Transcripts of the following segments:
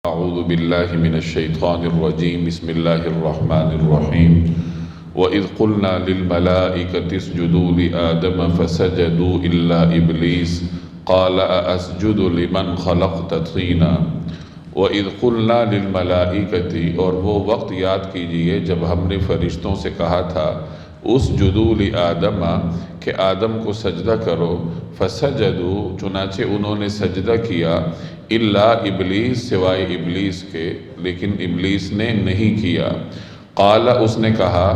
اعوذ باللہ من الشیطان الرجیم بسم اللہ الرحمن الرحیم وَإِذْ قُلْنَا لِلْمَلَائِكَةِ اسْجُدُوا لِآدَمَ فَسَجَدُوا إِلَّا إِبْلِيسَ قَالَ أَأَسْجُدُ لِمَنْ خَلَقْتَ طِينًا وَإِذْ قُلْنَا لِلْمَلَائِكَةِ اور وہ وقت یاد کیجئے جب ہم نے فرشتوں سے کہا تھا اسجدوا لآدم کہ آدم کو سجدہ کرو فسجدوا چنانچہ انہوں نے سجدہ کیا الا ابلیس سوائے ابلیس کے لیکن ابلیس نے نہیں کیا قال اس نے کہا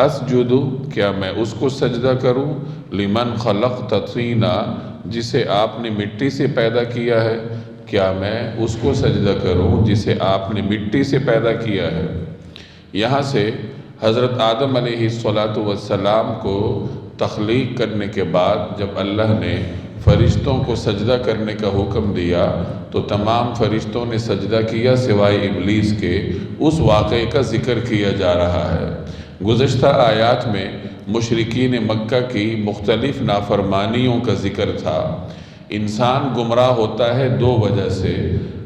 اسجد کیا میں اس کو سجدہ کروں لمن خلقت طینا جسے آپ نے مٹی سے پیدا کیا ہے کیا میں اس کو سجدہ کروں جسے آپ نے مٹی سے پیدا کیا ہے۔ یہاں سے حضرت آدم علیہ السلام کو تخلیق کرنے کے بعد جب اللہ نے فرشتوں کو سجدہ کرنے کا حکم دیا تو تمام فرشتوں نے سجدہ کیا سوائے ابلیس کے، اس واقعے کا ذکر کیا جا رہا ہے۔ گزشتہ آیات میں مشرکین مکہ کی مختلف نافرمانیوں کا ذکر تھا۔ انسان گمراہ ہوتا ہے دو وجہ سے،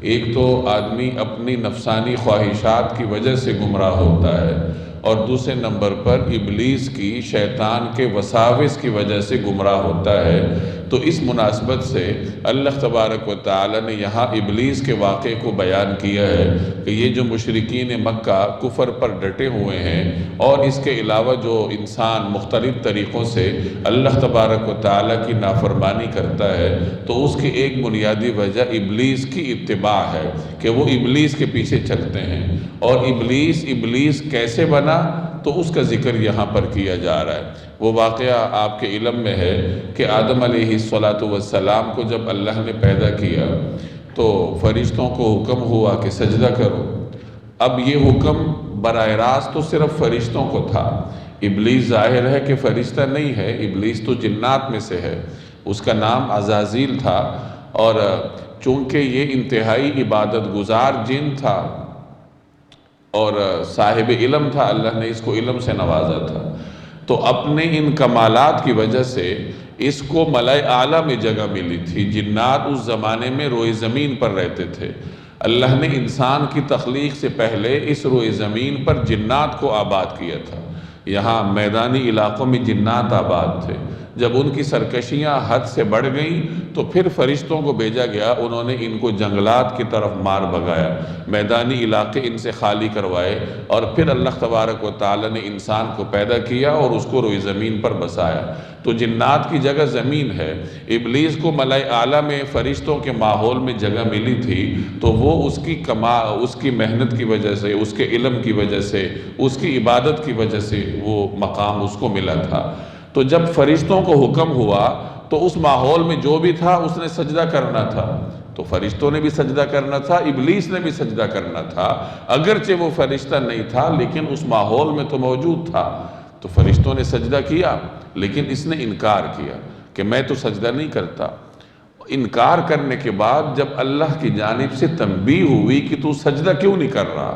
ایک تو آدمی اپنی نفسانی خواہشات کی وجہ سے گمراہ ہوتا ہے اور دوسرے نمبر پر ابلیس کی شیطان کے وساوس کی وجہ سے گمراہ ہوتا ہے۔ تو اس مناسبت سے اللہ تبارک و تعالی نے یہاں ابلیس کے واقعے کو بیان کیا ہے کہ یہ جو مشرکین مکہ کفر پر ڈٹے ہوئے ہیں اور اس کے علاوہ جو انسان مختلف طریقوں سے اللہ تبارک و تعالی کی نافرمانی کرتا ہے تو اس کی ایک بنیادی وجہ ابلیس کی اتباع ہے کہ وہ ابلیس کے پیچھے چلتے ہیں۔ اور ابلیس کیسے بنا تو اس کا ذکر یہاں پر کیا جا رہا ہے۔ وہ واقعہ آپ کے علم میں ہے کہ آدم علیہ السلام کو جب اللہ نے پیدا کیا تو فرشتوں کو حکم ہوا کہ سجدہ کرو۔ اب یہ حکم براہ راست تو صرف فرشتوں کو تھا، ابلیس ظاہر ہے کہ فرشتہ نہیں ہے، ابلیس تو جنات میں سے ہے، اس کا نام عزازیل تھا اور چونکہ یہ انتہائی عبادت گزار جن تھا اور صاحب علم تھا، اللہ نے اس کو علم سے نوازا تھا، تو اپنے ان کمالات کی وجہ سے اس کو ملائے اعلیٰ میں جگہ ملی تھی۔ جنات اس زمانے میں روئے زمین پر رہتے تھے، اللہ نے انسان کی تخلیق سے پہلے اس روئے زمین پر جنات کو آباد کیا تھا۔ یہاں میدانی علاقوں میں جنات آباد تھے، جب ان کی سرکشیاں حد سے بڑھ گئیں تو پھر فرشتوں کو بھیجا گیا، انہوں نے ان کو جنگلات کی طرف مار بھگایا، میدانی علاقے ان سے خالی کروائے اور پھر اللہ تبارک و تعالی نے انسان کو پیدا کیا اور اس کو روئے زمین پر بسایا۔ تو جنات کی جگہ زمین ہے، ابلیس کو ملائے اعلیٰ میں فرشتوں کے ماحول میں جگہ ملی تھی تو وہ اس کی محنت کی وجہ سے، اس کے علم کی وجہ سے، اس کی عبادت کی وجہ سے وہ مقام اس کو ملا تھا۔ تو جب فرشتوں کو حکم ہوا تو اس ماحول میں جو بھی تھا اس نے سجدہ کرنا تھا، تو فرشتوں نے بھی سجدہ کرنا تھا، ابلیس نے بھی سجدہ کرنا تھا، اگرچہ وہ فرشتہ نہیں تھا لیکن اس ماحول میں تو موجود تھا۔ تو فرشتوں نے سجدہ کیا لیکن اس نے انکار کیا کہ میں تو سجدہ نہیں کرتا۔ انکار کرنے کے بعد جب اللہ کی جانب سے تنبیہ ہوئی کہ تو سجدہ کیوں نہیں کر رہا،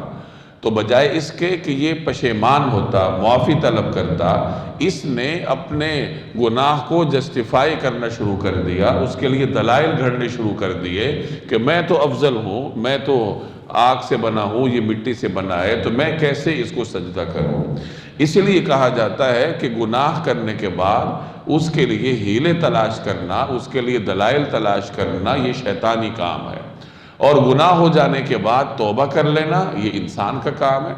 تو بجائے اس کے کہ یہ پشیمان ہوتا، معافی طلب کرتا، اس نے اپنے گناہ کو جسٹیفائی کرنا شروع کر دیا، اس کے لیے دلائل گھڑنے شروع کر دیے کہ میں تو افضل ہوں، میں تو آگ سے بنا ہوں، یہ مٹی سے بنا ہے، تو میں کیسے اس کو سجدہ کروں۔ اس لیے کہا جاتا ہے کہ گناہ کرنے کے بعد اس کے لیے حیلے تلاش کرنا، اس کے لیے دلائل تلاش کرنا، یہ شیطانی کام ہے، اور گناہ ہو جانے کے بعد توبہ کر لینا یہ انسان کا کام ہے۔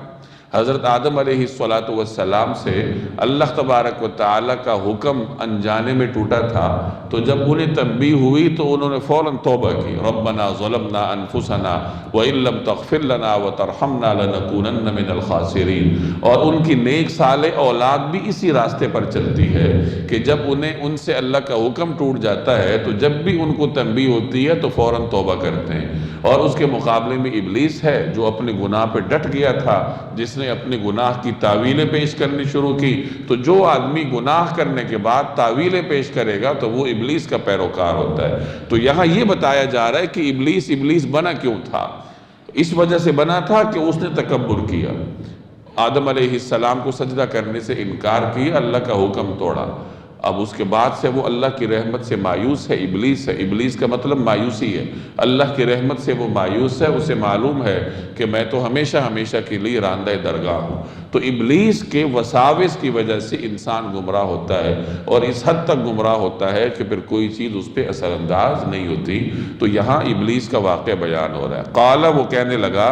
حضرت آدم علیہ السلام سے اللہ تبارک و تعالی کا حکم انجانے میں ٹوٹا تھا، تو جب انہیں تنبیہ ہوئی تو انہوں نے فوراً توبہ کی، ربنا ظلمنا انفسنا وَإِن لَّمْ تَغْفِرْ لَنَا وَتَرْحَمْنَا لَنَكُونَنَّ مِنَ الْخَاسِرِينَ۔ اور ان کی نیک صالح اولاد بھی اسی راستے پر چلتی ہے کہ جب ان سے اللہ کا حکم ٹوٹ جاتا ہے تو جب بھی ان کو تنبیہ ہوتی ہے تو فوراً توبہ کرتے ہیں۔ اور اس کے مقابلے میں ابلیس ہے جو اپنے گناہ پہ ڈٹ گیا تھا، جس نے اپنے گناہ کی تعویلیں پیش کرنی شروع کی۔ تو جو آدمی گناہ کرنے کے بعد تعویلیں پیش کرے گا تو وہ ابلیس کا پیروکار ہوتا ہے۔ تو یہاں یہ بتایا جا رہا ہے کہ ابلیس بنا کیوں تھا، اس وجہ سے بنا تھا کہ اس نے تکبر کیا، آدم علیہ السلام کو سجدہ کرنے سے انکار کیا، اللہ کا حکم توڑا۔ اب اس کے بعد سے وہ اللہ کی رحمت سے مایوس ہے، ابلیس ہے، ابلیس کا مطلب مایوسی ہے، اللہ کی رحمت سے وہ مایوس ہے، اسے معلوم ہے کہ میں تو ہمیشہ ہمیشہ کے لیے راندہ درگاہ ہوں۔ تو ابلیس کے وساوس کی وجہ سے انسان گمراہ ہوتا ہے، اور اس حد تک گمراہ ہوتا ہے کہ پھر کوئی چیز اس پہ اثر انداز نہیں ہوتی۔ تو یہاں ابلیس کا واقعہ بیان ہو رہا ہے۔ قال، وہ کہنے لگا،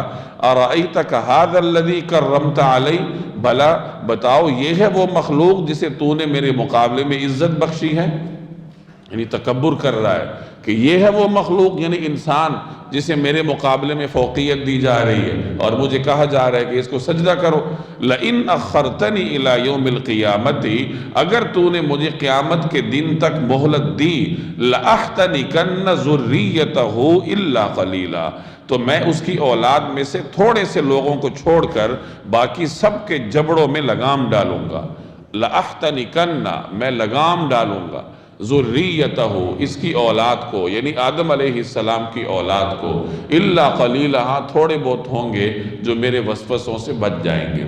ارأیتک ھذا الذی کرمت علی، بھلا بتاؤ یہ ہے وہ مخلوق جسے تو نے میرے مقابلے میں عزت بخشی ہے؟ یعنی تکبر کر رہا ہے کہ یہ ہے وہ مخلوق، یعنی انسان جسے میرے مقابلے میں فوقیت دی جا رہی ہے اور مجھے کہا جا رہا ہے کہ اس کو سجدہ کرو۔ لئن اخرتنی الی یوم القیامت، اگر تو نے مجھے قیامت کے دن تک مہلت دی، لأحتنکن ذریتہ الا قلیلا، تو میں اس کی اولاد میں سے تھوڑے سے لوگوں کو چھوڑ کر باقی سب کے جبڑوں میں لگام ڈالوں گا۔ لأحتنکن، میں لگام ڈالوں گا، ذریتہ، اس کی اولاد کو، یعنی آدم علیہ السلام کی اولاد کو، الا قلیلا، تھوڑے بہت ہوں گے جو میرے وسوسوں سے بچ جائیں گے۔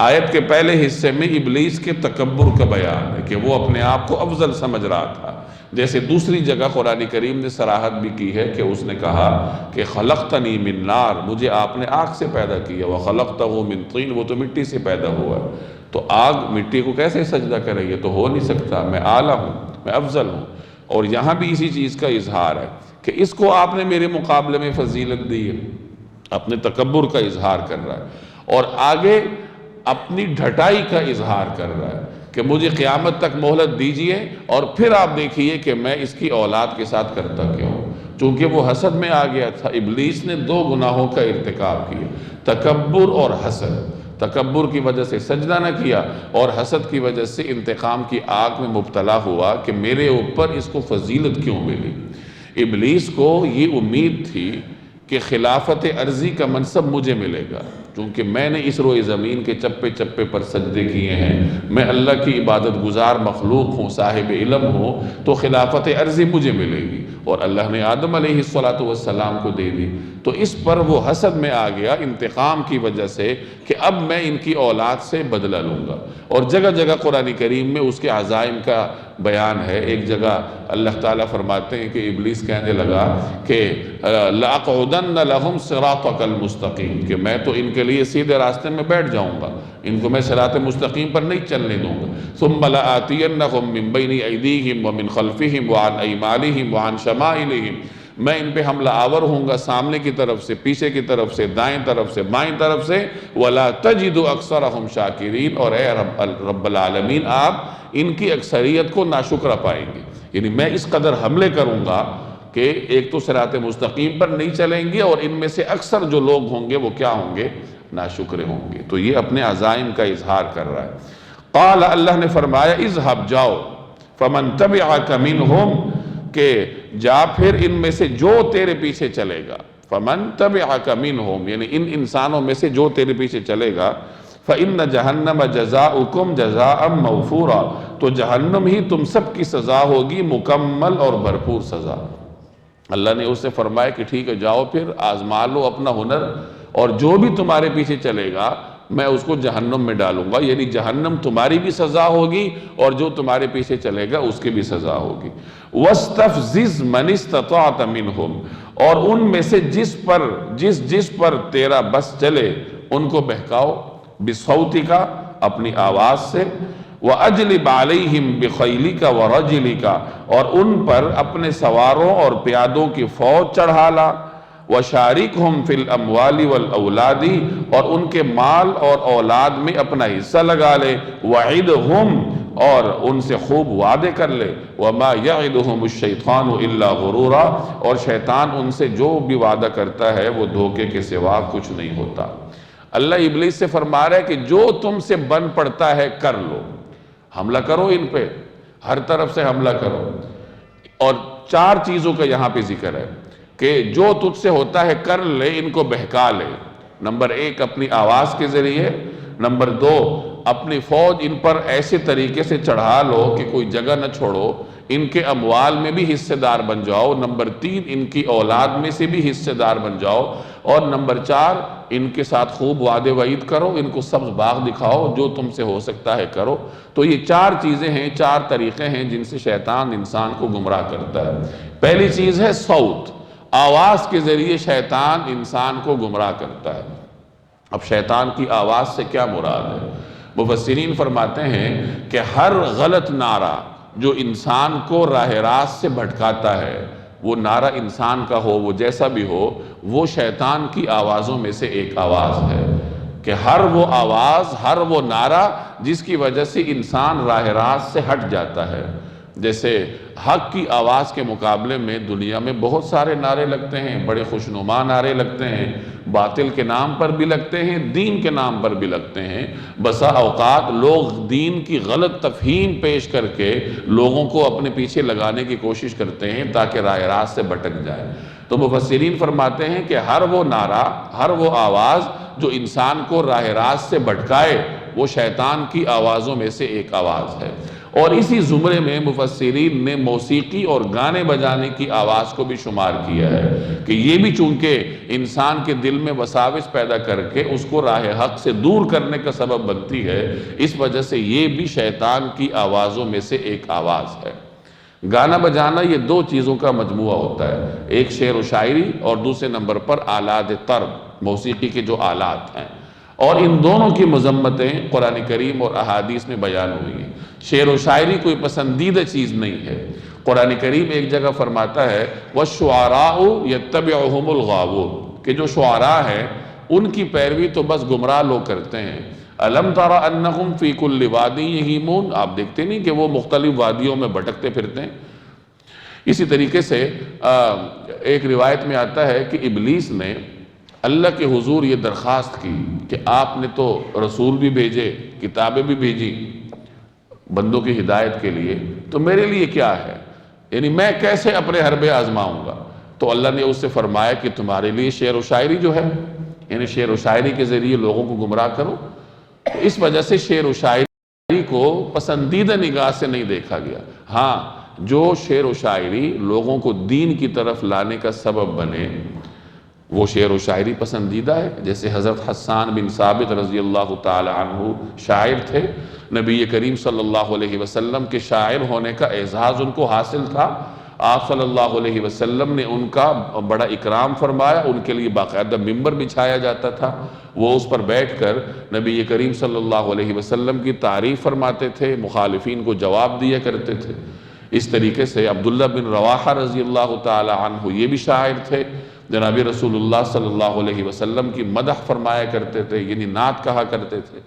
آیت کے پہلے حصے میں ابلیس کے تکبر کا بیان ہے کہ وہ اپنے آپ کو افضل سمجھ رہا تھا، جیسے دوسری جگہ قرآن کریم نے صراحت بھی کی ہے کہ اس نے کہا کہ خلقتنی من نار، مجھے آپ نے آگ سے پیدا کیا، وخلقتہ من طین، وہ تو مٹی سے پیدا ہوا ہے، تو آگ مٹی کو کیسے سجدہ کرے؟ یہ تو ہو نہیں سکتا، میں اعلیٰ ہوں، میں افضل ہوں۔ اور یہاں بھی اسی چیز کا اظہار ہے کہ اس کو آپ نے میرے مقابلے میں فضیلت دی ہے، اپنے تکبر کا اظہار کر رہا ہے، اور آگے اپنی ڈھٹائی کا اظہار کر رہا ہے کہ مجھے قیامت تک مہلت دیجئے اور پھر آپ دیکھیے کہ میں اس کی اولاد کے ساتھ کرتا کیا ہوں۔ چونکہ وہ حسد میں آ گیا تھا، ابلیس نے دو گناہوں کا ارتکاب کیا، تکبر اور حسد۔ تکبر کی وجہ سے سجدہ نہ کیا، اور حسد کی وجہ سے انتقام کی آگ میں مبتلا ہوا کہ میرے اوپر اس کو فضیلت کیوں ملی۔ ابلیس کو یہ امید تھی کہ خلافت ارضی کا منصب مجھے ملے گا، چونکہ میں نے اس روئے زمین کے چپے چپے پر سجدے کیے ہیں، میں اللہ کی عبادت گزار مخلوق ہوں، صاحب علم ہوں، تو خلافت ارضی مجھے ملے گی، اور اللہ نے آدم علیہ السلام کو دے دی۔ تو اس پر وہ حسد میں آ گیا انتقام کی وجہ سے کہ اب میں ان کی اولاد سے بدلہ لوں گا، اور جگہ جگہ قرآن کریم میں اس کے عزائم کا بیان ہے۔ ایک جگہ اللہ تعالیٰ فرماتے ہیں کہ ابلیس کہنے لگا کہ لَأَقْعُدَنَّ لَهُمْ صِرَاطَكَ الْمُسْتَقِيمِ، کہ میں تو ان کے لیے سیدھے راستے میں بیٹھ جاؤں گا، ان کو میں صراط مستقیم پر نہیں چلنے دوں گا۔ ثُمَّ لَآتِيَنَّهُمْ مِنْ بَيْنِ أَيْدِيهِمْ وَمِنْ خَلْفِهِمْ وَعَنْ أَيْمَانِهِمْ وَعَنْ شَمَائِلِهِمْ، میں ان پہ حملہ آور ہوں گا، سامنے کی طرف سے، پیچھے کی طرف سے، دائیں طرف سے، بائیں طرف سے، وَلَا تَجِدُ أَكْثَرَهُمْ شَاكِرِينَ، اور اے رب العالمین آپ ان کی اکثریت کو ناشکر پائیں گے۔ یعنی میں اس قدر حملے کروں گا کہ ایک تو صراط مستقیم پر نہیں چلیں گے، اور ان میں سے اکثر جو لوگ ہوں گے وہ کیا ہوں گے؟ ناشکر ہوں گے۔ تو یہ اپنے عزائم کا اظہار کر رہا ہے۔ قال، اللہ نے فرمایا، اذهب، جاؤ، فمن تبعک منہم، کہ جا پھر ان میں سے جو تیرے پیچھے چلے گا، فمن تبعک منہم، یعنی ان انسانوں میں سے جو تیرے پیچھے چلے گا، فَإِنَّ جَهَنَّمَ جَزَاؤُكُمْ جَزَاءً مَوْفُورًا، تو جہنم ہی تم سب کی سزا ہوگی، مکمل اور بھرپور سزا۔ اللہ نے اس سے فرمایا کہ ٹھیک ہے، جاؤ پھر آزما لو اپنا ہنر، اور جو بھی تمہارے پیچھے چلے گا میں اس کو جہنم میں ڈالوں گا، یعنی جہنم تمہاری بھی سزا ہوگی اور جو تمہارے پیچھے چلے گا اس کی بھی سزا ہوگی۔ وَاسْتَفْزِزْ مَنِ اسْتَطَعْتَ مِنْهُمْ، اور ان میں سے جس پر تیرا بس چلے ان کو بہکاؤ، بِصَوْتِكَ، اپنی آواز سے، وَأَجْلِبْ عَلَيْهِمْ بِخَيْلِكَ وَرَجِلِكَ، اور ان پر اپنے سواروں اور پیادوں کی فوج چڑھا لا، وَشَارِكْهُمْ فِي الْأَمْوَالِ وَالْأَوْلَادِ، اور ان کے مال اور اولاد میں اپنا حصہ لگا لے، وَعِدْهُمْ، اور ان سے خوب وعدے کر لے، وَمَا يَعِدُهُمُ الشَّيْطَانُ إِلَّا غُرُورًا، اور شیطان ان سے جو بھی وعدہ کرتا ہے وہ دھوکے کے سوا کچھ نہیں ہوتا۔ اللہ ابلیس سے فرما رہا ہے کہ جو تم سے بن پڑتا ہے کر لو، حملہ کرو ان پہ، ہر طرف سے حملہ کرو۔ اور چار چیزوں کا یہاں پہ ذکر ہے کہ جو تجھ سے ہوتا ہے کر لے، ان کو بہکا لے۔ نمبر ایک، اپنی آواز کے ذریعے۔ نمبر دو، اپنی فوج ان پر ایسے طریقے سے چڑھا لو کہ کوئی جگہ نہ چھوڑو، ان کے اموال میں بھی حصے دار بن جاؤ۔ نمبر تین، ان کی اولاد میں سے بھی حصے دار بن جاؤ۔ اور نمبر چار، ان کے ساتھ خوب وعد وعید کرو، ان کو سبز باغ دکھاؤ، جو تم سے ہو سکتا ہے کرو۔ تو یہ 4 چیزیں ہیں، 4 طریقے ہیں جن سے شیطان انسان کو گمراہ کرتا ہے۔ پہلی چیز ہے صوت، آواز کے ذریعے شیطان انسان کو گمراہ کرتا ہے۔ اب شیطان کی آواز سے کیا مراد ہے؟ مفسرین فرماتے ہیں کہ ہر غلط نعرہ جو انسان کو راہ راست سے بھٹکاتا ہے، وہ نعرہ انسان کا ہو، وہ جیسا بھی ہو، وہ شیطان کی آوازوں میں سے ایک آواز ہے۔ کہ ہر وہ آواز، ہر وہ نعرہ جس کی وجہ سے انسان راہ راست سے ہٹ جاتا ہے۔ جیسے حق کی آواز کے مقابلے میں دنیا میں بہت سارے نعرے لگتے ہیں، بڑے خوشنما نعرے لگتے ہیں، باطل کے نام پر بھی لگتے ہیں، دین کے نام پر بھی لگتے ہیں۔ بسا اوقات لوگ دین کی غلط تفہیم پیش کر کے لوگوں کو اپنے پیچھے لگانے کی کوشش کرتے ہیں تاکہ راہ راست سے بھٹک جائے۔ تو مفسرین فرماتے ہیں کہ ہر وہ نعرہ، ہر وہ آواز جو انسان کو راہ راست سے بھٹکائے، وہ شیطان کی آوازوں میں سے ایک آواز ہے۔ اور اسی زمرے میں مفسرین نے موسیقی اور گانے بجانے کی آواز کو بھی شمار کیا ہے کہ یہ بھی چونکہ انسان کے دل میں وساوس پیدا کر کے اس کو راہ حق سے دور کرنے کا سبب بنتی ہے، اس وجہ سے یہ بھی شیطان کی آوازوں میں سے ایک آواز ہے۔ گانا بجانا یہ 2 چیزوں کا مجموعہ ہوتا ہے، ایک شعر و شاعری اور دوسرے نمبر پر آلات طرب، موسیقی کے جو آلات ہیں، اور ان دونوں کی مذمتیں قرآن کریم اور احادیث میں بیان ہوئی ہیں۔ شعر و شاعری کوئی پسندیدہ چیز نہیں ہے۔ قرآن کریم ایک جگہ فرماتا ہے وَالشُّعَرَاءُ يَتَّبِعُهُمُ الْغَاوُونَ کہ جو شعراء ہیں ان کی پیروی تو بس گمراہ لوگ کرتے ہیں۔ أَلَمْ تَرَ أَنَّهُمْ فِي كُلِّ وَادٍ يَهِيمُونَ آپ دیکھتے نہیں کہ وہ مختلف وادیوں میں بھٹکتے پھرتے ہیں۔ اسی طریقے سے ایک روایت میں آتا ہے کہ ابلیس نے اللہ کے حضور یہ درخواست کی کہ آپ نے تو رسول بھی بھیجے، کتابیں بھی بھیجی بندوں کی ہدایت کے لیے، تو میرے لیے کیا ہے؟ یعنی میں کیسے اپنے حربے آزماؤں گا؟ تو اللہ نے اس سے فرمایا کہ تمہارے لیے شعر و شاعری جو ہے، یعنی شعر و شاعری کے ذریعے لوگوں کو گمراہ کرو۔ تو اس وجہ سے شعر و شاعری کو پسندیدہ نگاہ سے نہیں دیکھا گیا۔ ہاں، جو شعر و شاعری لوگوں کو دین کی طرف لانے کا سبب بنے، وہ شعر و شاعری پسندیدہ ہے۔ جیسے حضرت حسان بن ثابت رضی اللہ تعالی عنہ شاعر تھے، نبی کریم صلی اللہ علیہ وسلم کے شاعر ہونے کا اعزاز ان کو حاصل تھا۔ آپ صلی اللہ علیہ وسلم نے ان کا بڑا اکرام فرمایا، ان کے لیے باقاعدہ ممبر بچھایا جاتا تھا، وہ اس پر بیٹھ کر نبی کریم صلی اللہ علیہ وسلم کی تعریف فرماتے تھے، مخالفین کو جواب دیا کرتے تھے۔ اس طریقے سے عبداللہ بن رواحہ رضی اللہ تعالی عنہ یہ بھی شاعر تھے، جناب رسول اللہ صلی اللہ علیہ وسلم کی مدح فرمایا کرتے تھے، یعنی نعت کہا کرتے تھے۔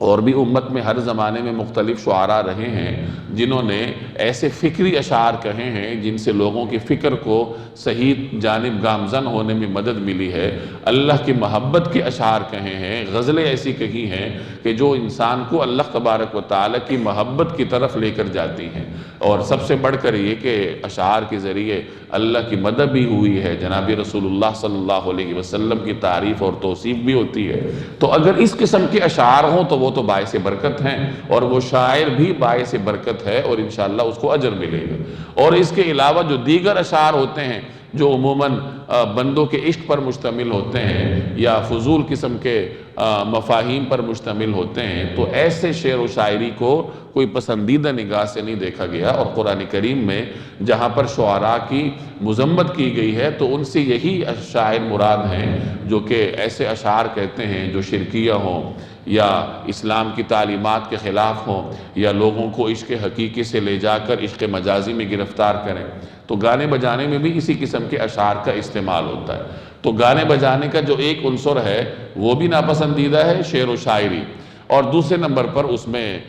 اور بھی امت میں ہر زمانے میں مختلف شعراء رہے ہیں جنہوں نے ایسے فکری اشعار کہے ہیں جن سے لوگوں کی فکر کو صحیح جانب گامزن ہونے میں مدد ملی ہے۔ اللہ کی محبت کے اشعار کہے ہیں، غزلیں ایسی کہی ہیں کہ جو انسان کو اللہ تبارک و تعالیٰ کی محبت کی طرف لے کر جاتی ہیں۔ اور سب سے بڑھ کر یہ کہ اشعار کے ذریعے اللہ کی مدد بھی ہوئی ہے، جناب رسول اللہ صلی اللہ علیہ وسلم کی تعریف اور توصیف بھی ہوتی ہے۔ تو اگر اس قسم کے اشعار ہوں تو وہ تو باعث برکت ہیں، اور وہ شاعر بھی باعث برکت ہے، اور انشاءاللہ اس کو اجر ملے گا۔ اور اس کے علاوہ جو دیگر اشعار ہوتے ہیں جو عموماً بندوں کے عشق پر مشتمل ہوتے ہیں یا فضول قسم کے مفاہیم پر مشتمل ہوتے ہیں، تو ایسے شعر و شاعری کو کوئی پسندیدہ نگاہ سے نہیں دیکھا گیا۔ اور قرآن کریم میں جہاں پر شعراء کی مذمت کی گئی ہے تو ان سے یہی شاعر مراد ہیں جو کہ ایسے اشعار کہتے ہیں جو شرکیہ ہوں یا اسلام کی تعلیمات کے خلاف ہوں یا لوگوں کو عشق حقیقی سے لے جا کر عشق مجازی میں گرفتار کریں۔ تو گانے بجانے میں بھی اسی قسم کے اشعار کا استعمال ہوتا ہے۔ تو گانے بجانے کا جو ایک عنصر ہے وہ بھی ناپسندیدہ ہے، شعر و شاعری، اور دوسرے نمبر پر اس میں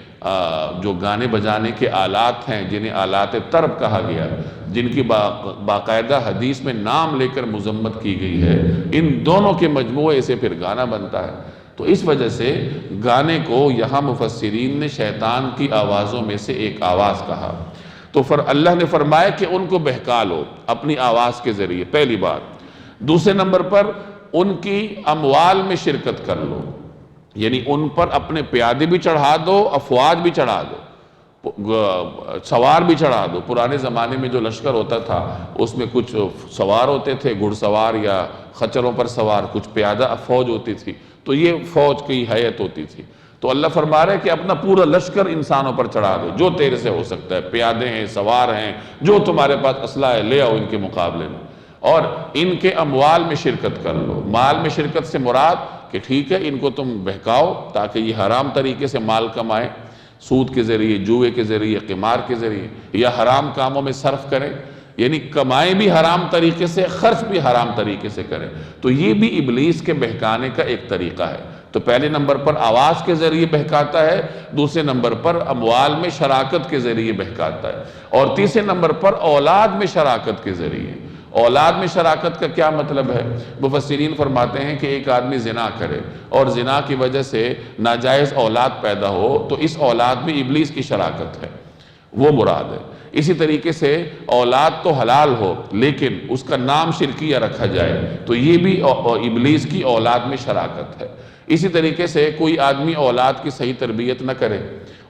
جو گانے بجانے کے آلات ہیں جنہیں آلات طرب کہا گیا، جن کی باقاعدہ حدیث میں نام لے کر مذمت کی گئی ہے، ان دونوں کے مجموعے سے پھر گانا بنتا ہے۔ تو اس وجہ سے گانے کو یہاں مفسرین نے شیطان کی آوازوں میں سے ایک آواز کہا۔ تو اللہ نے فرمایا کہ ان کو بہکا لو اپنی آواز کے ذریعے، پہلی بات۔ دوسرے نمبر پر ان کی اموال میں شرکت کر لو، یعنی ان پر اپنے پیادے بھی چڑھا دو، افواج بھی چڑھا دو، سوار بھی چڑھا دو۔ پرانے زمانے میں جو لشکر ہوتا تھا اس میں کچھ سوار ہوتے تھے، گھڑ سوار یا خچروں پر سوار، کچھ پیادہ فوج ہوتی تھی، تو یہ فوج کی ہیئت ہوتی تھی۔ تو اللہ فرما رہا ہے کہ اپنا پورا لشکر انسانوں پر چڑھا دو، جو تیرے سے ہو سکتا ہے، پیادے ہیں، سوار ہیں، جو تمہارے پاس اسلحہ ہے لے آؤ ان کے مقابلے میں، اور ان کے اموال میں شرکت کر لو۔ مال میں شرکت سے مراد کہ ٹھیک ہے ان کو تم بہکاؤ تاکہ یہ حرام طریقے سے مال کمائے، سود کے ذریعے، جوئے کے ذریعے، قمار کے ذریعے، یا حرام کاموں میں صرف کریں، یعنی کمائیں بھی حرام طریقے سے، خرچ بھی حرام طریقے سے کریں۔ تو یہ بھی ابلیس کے بہکانے کا ایک طریقہ ہے۔ تو پہلے نمبر پر آواز کے ذریعے بہکاتا ہے، دوسرے نمبر پر اموال میں شراکت کے ذریعے بہکاتا ہے، اور تیسرے نمبر پر اولاد میں شراکت کے ذریعے۔ اولاد میں شراکت کا کیا مطلب ہے؟ مفسرین فرماتے ہیں کہ ایک آدمی زنا کرے اور زنا کی وجہ سے ناجائز اولاد پیدا ہو تو اس اولاد میں ابلیس کی شراکت ہے، وہ مراد ہے۔ اسی طریقے سے اولاد تو حلال ہو لیکن اس کا نام شرکیہ رکھا جائے تو یہ بھی ابلیس کی اولاد میں شراکت ہے۔ اسی طریقے سے کوئی آدمی اولاد کی صحیح تربیت نہ کرے،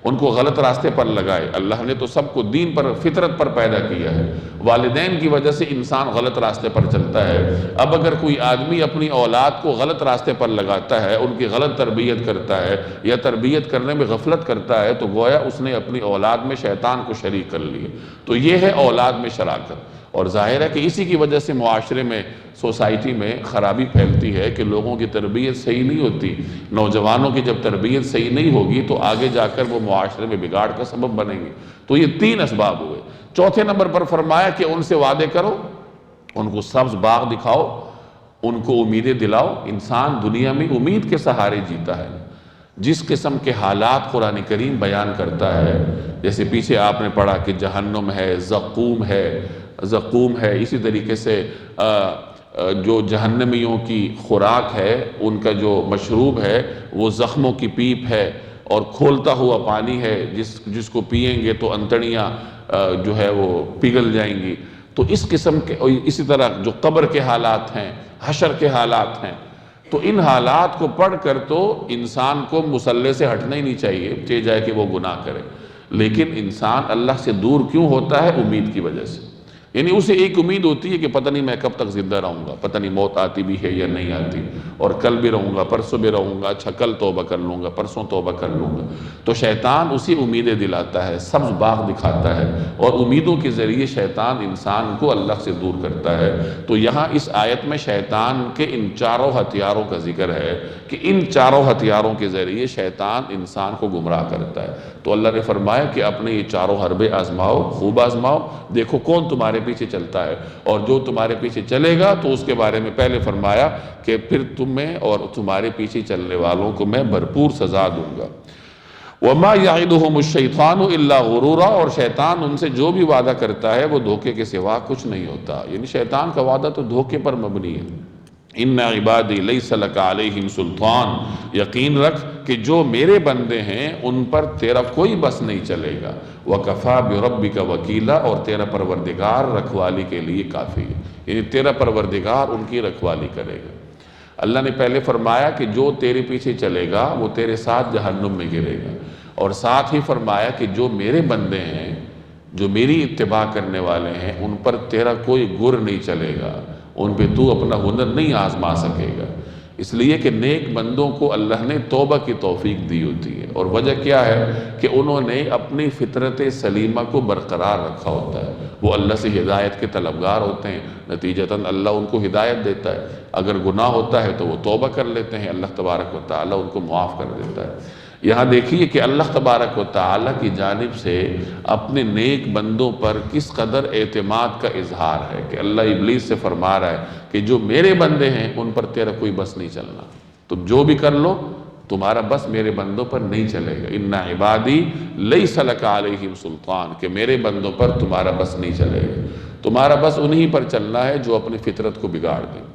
ان کو غلط راستے پر لگائے۔ اللہ نے تو سب کو دین پر، فطرت پر پیدا کیا ہے، والدین کی وجہ سے انسان غلط راستے پر چلتا ہے۔ اب اگر کوئی آدمی اپنی اولاد کو غلط راستے پر لگاتا ہے، ان کی غلط تربیت کرتا ہے یا تربیت کرنے میں غفلت کرتا ہے، تو گویا اس نے اپنی اولاد میں شیطان کو شریک کر لیا۔ تو یہ ہے اولاد میں شراکت، اور ظاہر ہے کہ اسی کی وجہ سے معاشرے میں، سوسائٹی میں خرابی پھیلتی ہے کہ لوگوں کی تربیت صحیح نہیں ہوتی۔ نوجوانوں کی جب تربیت صحیح نہیں ہوگی تو آگے جا کر وہ معاشرے میں بگاڑ کا سبب بنیں گے۔ تو یہ 3 اسباب ہوئے۔ چوتھے نمبر پر فرمایا کہ ان سے وعدے کرو، ان کو سبز باغ دکھاؤ، ان کو امیدیں دلاؤ۔ انسان دنیا میں امید کے سہارے جیتا ہے۔ جس قسم کے حالات قرآن کریم بیان کرتا ہے، جیسے پیچھے آپ نے پڑھا کہ جہنم ہے، زقوم ہے، اسی طریقے سے جو جہنمیوں کی خوراک ہے، ان کا جو مشروب ہے وہ زخموں کی پیپ ہے اور کھولتا ہوا پانی ہے، جس کو پئیں گے تو انتڑیاں جو ہے وہ پگھل جائیں گی۔ تو اس قسم کے، اسی طرح جو قبر کے حالات ہیں، حشر کے حالات ہیں، تو ان حالات کو پڑھ کر تو انسان کو مصلی سے ہٹنا ہی نہیں چاہیے، چاہے جائے کہ وہ گناہ کرے۔ لیکن انسان اللہ سے دور کیوں ہوتا ہے؟ امید کی وجہ سے۔ یعنی اسے ایک امید ہوتی ہے کہ پتہ نہیں میں کب تک زندہ رہوں گا، پتہ نہیں موت آتی بھی ہے یا نہیں آتی، اور کل بھی رہوں گا، پرسوں بھی رہوں گا، اچھا کل توبہ کر لوں گا، پرسوں توبہ کر لوں گا۔ تو شیطان اسی امیدیں دلاتا ہے، سبز باغ دکھاتا ہے، اور امیدوں کے ذریعے شیطان انسان کو اللہ سے دور کرتا ہے۔ تو یہاں اس آیت میں شیطان کے ان 4 ہتھیاروں کا ذکر ہے کہ ان 4 ہتھیاروں کے ذریعے شیطان انسان کو گمراہ کرتا ہے۔ تو اللہ نے فرمایا کہ اپنے یہ 4 حربے آزماؤ، خوب آزماؤ، دیکھو کون تمہارے پیچھے چلتا ہے، اور جو تمہارے پیچھے چلے گا تو اس کے بارے میں پہلے فرمایا کہ پھر تمہیں اور تمہارے پیچھے چلنے والوں کو میں بھرپور سزا دوں گا۔ وَمَا يَعِدُهُمُ الشَّيْطَانُ إِلَّا غُرُورًا، اور شیطان ان سے جو بھی وعدہ کرتا ہے وہ دھوکے کے سوا کچھ نہیں ہوتا۔ یعنی شیطان کا وعدہ تو دھوکے پر مبنی ہے۔ اِنَّ عِبَادِي لَيْسَ لَكَ عَلَيْهِمْ سُلْطَانٌ، یقین رکھ کہ جو میرے بندے ہیں ان پر تیرا کوئی بس نہیں چلے گا۔ وَكَفَى بِرَبِّكَ وَكِيلًا، اور تیرا پروردگار رکھوالی کے لیے کافی ہے، یعنی تیرا پروردگار ان کی رکھوالی کرے گا۔ اللہ نے پہلے فرمایا کہ جو تیرے پیچھے چلے گا وہ تیرے ساتھ جہنم میں گرے گا، اور ساتھ ہی فرمایا کہ جو میرے بندے ہیں، جو میری اتباع کرنے والے ہیں، ان پر تیرا کوئی گر نہیں چلے گا، ان پہ تو اپنا ہنر نہیں آزما سکے گا۔ اس لیے کہ نیک بندوں کو اللہ نے توبہ کی توفیق دی ہوتی ہے، اور وجہ کیا ہے کہ انہوں نے اپنی فطرت سلیمہ کو برقرار رکھا ہوتا ہے، وہ اللہ سے ہدایت کے طلبگار ہوتے ہیں، نتیجتاً اللہ ان کو ہدایت دیتا ہے۔ اگر گناہ ہوتا ہے تو وہ توبہ کر لیتے ہیں، اللہ تبارک و تعالیٰ ان کو معاف کر دیتا ہے۔ یہاں دیکھیے کہ اللہ تبارک و تعالیٰ کی جانب سے اپنے نیک بندوں پر کس قدر اعتماد کا اظہار ہے کہ اللہ ابلیس سے فرما رہا ہے کہ جو میرے بندے ہیں ان پر تیرا کوئی بس نہیں چلنا، تم جو بھی کر لو تمہارا بس میرے بندوں پر نہیں چلے گا۔ اِنَّ عِبَادِي لَيْسَ لَكَ عَلَيْهِمْ سُلْطَانٌ، کہ میرے بندوں پر تمہارا بس نہیں چلے گا، تمہارا بس انہی پر چلنا ہے جو اپنی فطرت کو بگاڑ دیں۔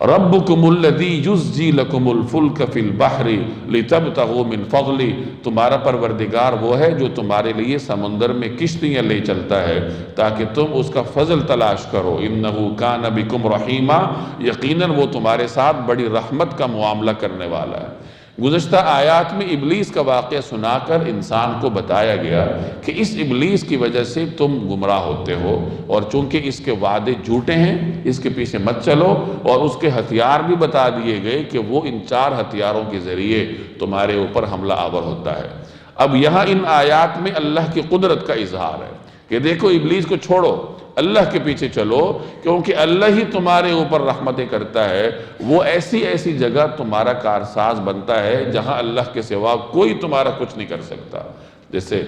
ربکم الذی یزجی لکم الفلک فی البحر لتبتغوا من فضلہ، تمہارا پروردگار وہ ہے جو تمہارے لیے سمندر میں کشتیاں لے چلتا ہے تاکہ تم اس کا فضل تلاش کرو۔ انہ کان بکم رحیما، یقیناً وہ تمہارے ساتھ بڑی رحمت کا معاملہ کرنے والا ہے۔ گزشتہ آیات میں ابلیس کا واقعہ سنا کر انسان کو بتایا گیا کہ اس ابلیس کی وجہ سے تم گمراہ ہوتے ہو، اور چونکہ اس کے وعدے جھوٹے ہیں اس کے پیچھے مت چلو، اور اس کے ہتھیار بھی بتا دیے گئے کہ وہ ان 4 ہتھیاروں کے ذریعے تمہارے اوپر حملہ آور ہوتا ہے۔ اب یہاں ان آیات میں اللہ کی قدرت کا اظہار ہے کہ دیکھو ابلیس کو چھوڑو، اللہ کے پیچھے چلو، کیونکہ اللہ ہی تمہارے اوپر رحمتیں کرتا ہے۔ وہ ایسی ایسی جگہ تمہارا کارساز بنتا ہے جہاں اللہ کے سوا کوئی تمہارا کچھ نہیں کر سکتا۔ جیسے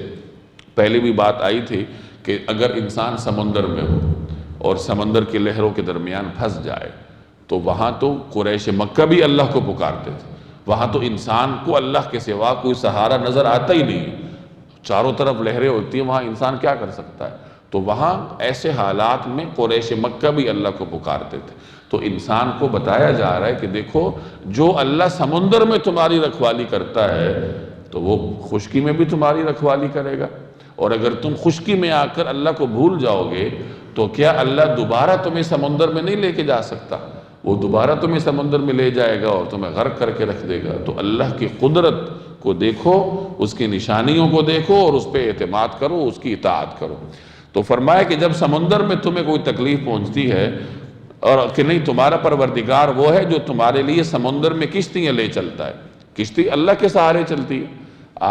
پہلے بھی بات آئی تھی کہ اگر انسان سمندر میں ہو اور سمندر کی لہروں کے درمیان پھنس جائے تو وہاں تو قریش مکہ بھی اللہ کو پکارتے تھے، وہاں تو انسان کو اللہ کے سوا کوئی سہارا نظر آتا ہی نہیں، چاروں طرف لہریں ہوتی ہیں، وہاں انسان کیا کر سکتا ہے؟ تو وہاں ایسے حالات میں قریش مکہ بھی اللہ کو پکارتے تھے۔ تو انسان کو بتایا جا رہا ہے کہ دیکھو جو اللہ سمندر میں تمہاری رکھوالی کرتا ہے تو وہ خشکی میں بھی تمہاری رکھوالی کرے گا، اور اگر تم خشکی میں آ کر اللہ کو بھول جاؤ گے تو کیا اللہ دوبارہ تمہیں سمندر میں نہیں لے کے جا سکتا؟ وہ دوبارہ تمہیں سمندر میں لے جائے گا اور تمہیں غرق کر کے رکھ دے گا۔ تو اللہ کی قدرت کو دیکھو، اس کی نشانیوں کو دیکھو اور اس پہ اعتماد کرو، اس کی اطاعت کرو۔ تو فرمایا کہ جب سمندر میں تمہیں کوئی تکلیف پہنچتی ہے اور کہ نہیں تمہارا پروردگار وہ ہے جو تمہارے لیے سمندر میں کشتیاں لے چلتا ہے، کشتی اللہ کے سہارے چلتی ہے۔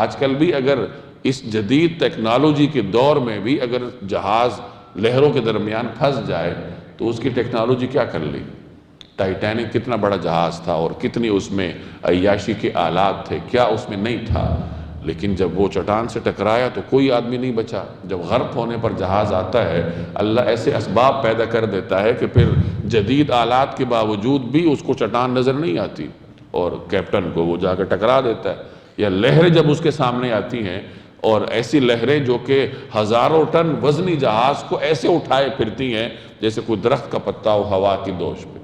آج کل بھی اگر اس جدید ٹیکنالوجی کے دور میں بھی اگر جہاز لہروں کے درمیان پھنس جائے تو اس کی ٹیکنالوجی کیا کر لی؟ ٹائٹینک کتنا بڑا جہاز تھا اور کتنی اس میں عیاشی کے آلات تھے، کیا اس میں نہیں تھا؟ لیکن جب وہ چٹان سے ٹکرایا تو کوئی آدمی نہیں بچا۔ جب غرق ہونے پر جہاز آتا ہے اللہ ایسے اسباب پیدا کر دیتا ہے کہ پھر جدید آلات کے باوجود بھی اس کو چٹان نظر نہیں آتی اور کیپٹن کو وہ جا کے ٹکرا دیتا ہے۔ یا لہریں جب اس کے سامنے آتی ہیں، اور ایسی لہریں جو کہ ہزاروں ٹن وزنی جہاز کو ایسے اٹھائے پھرتی ہیں جیسے کوئی درخت کا پتا ہو ہوا کی دوش پہ،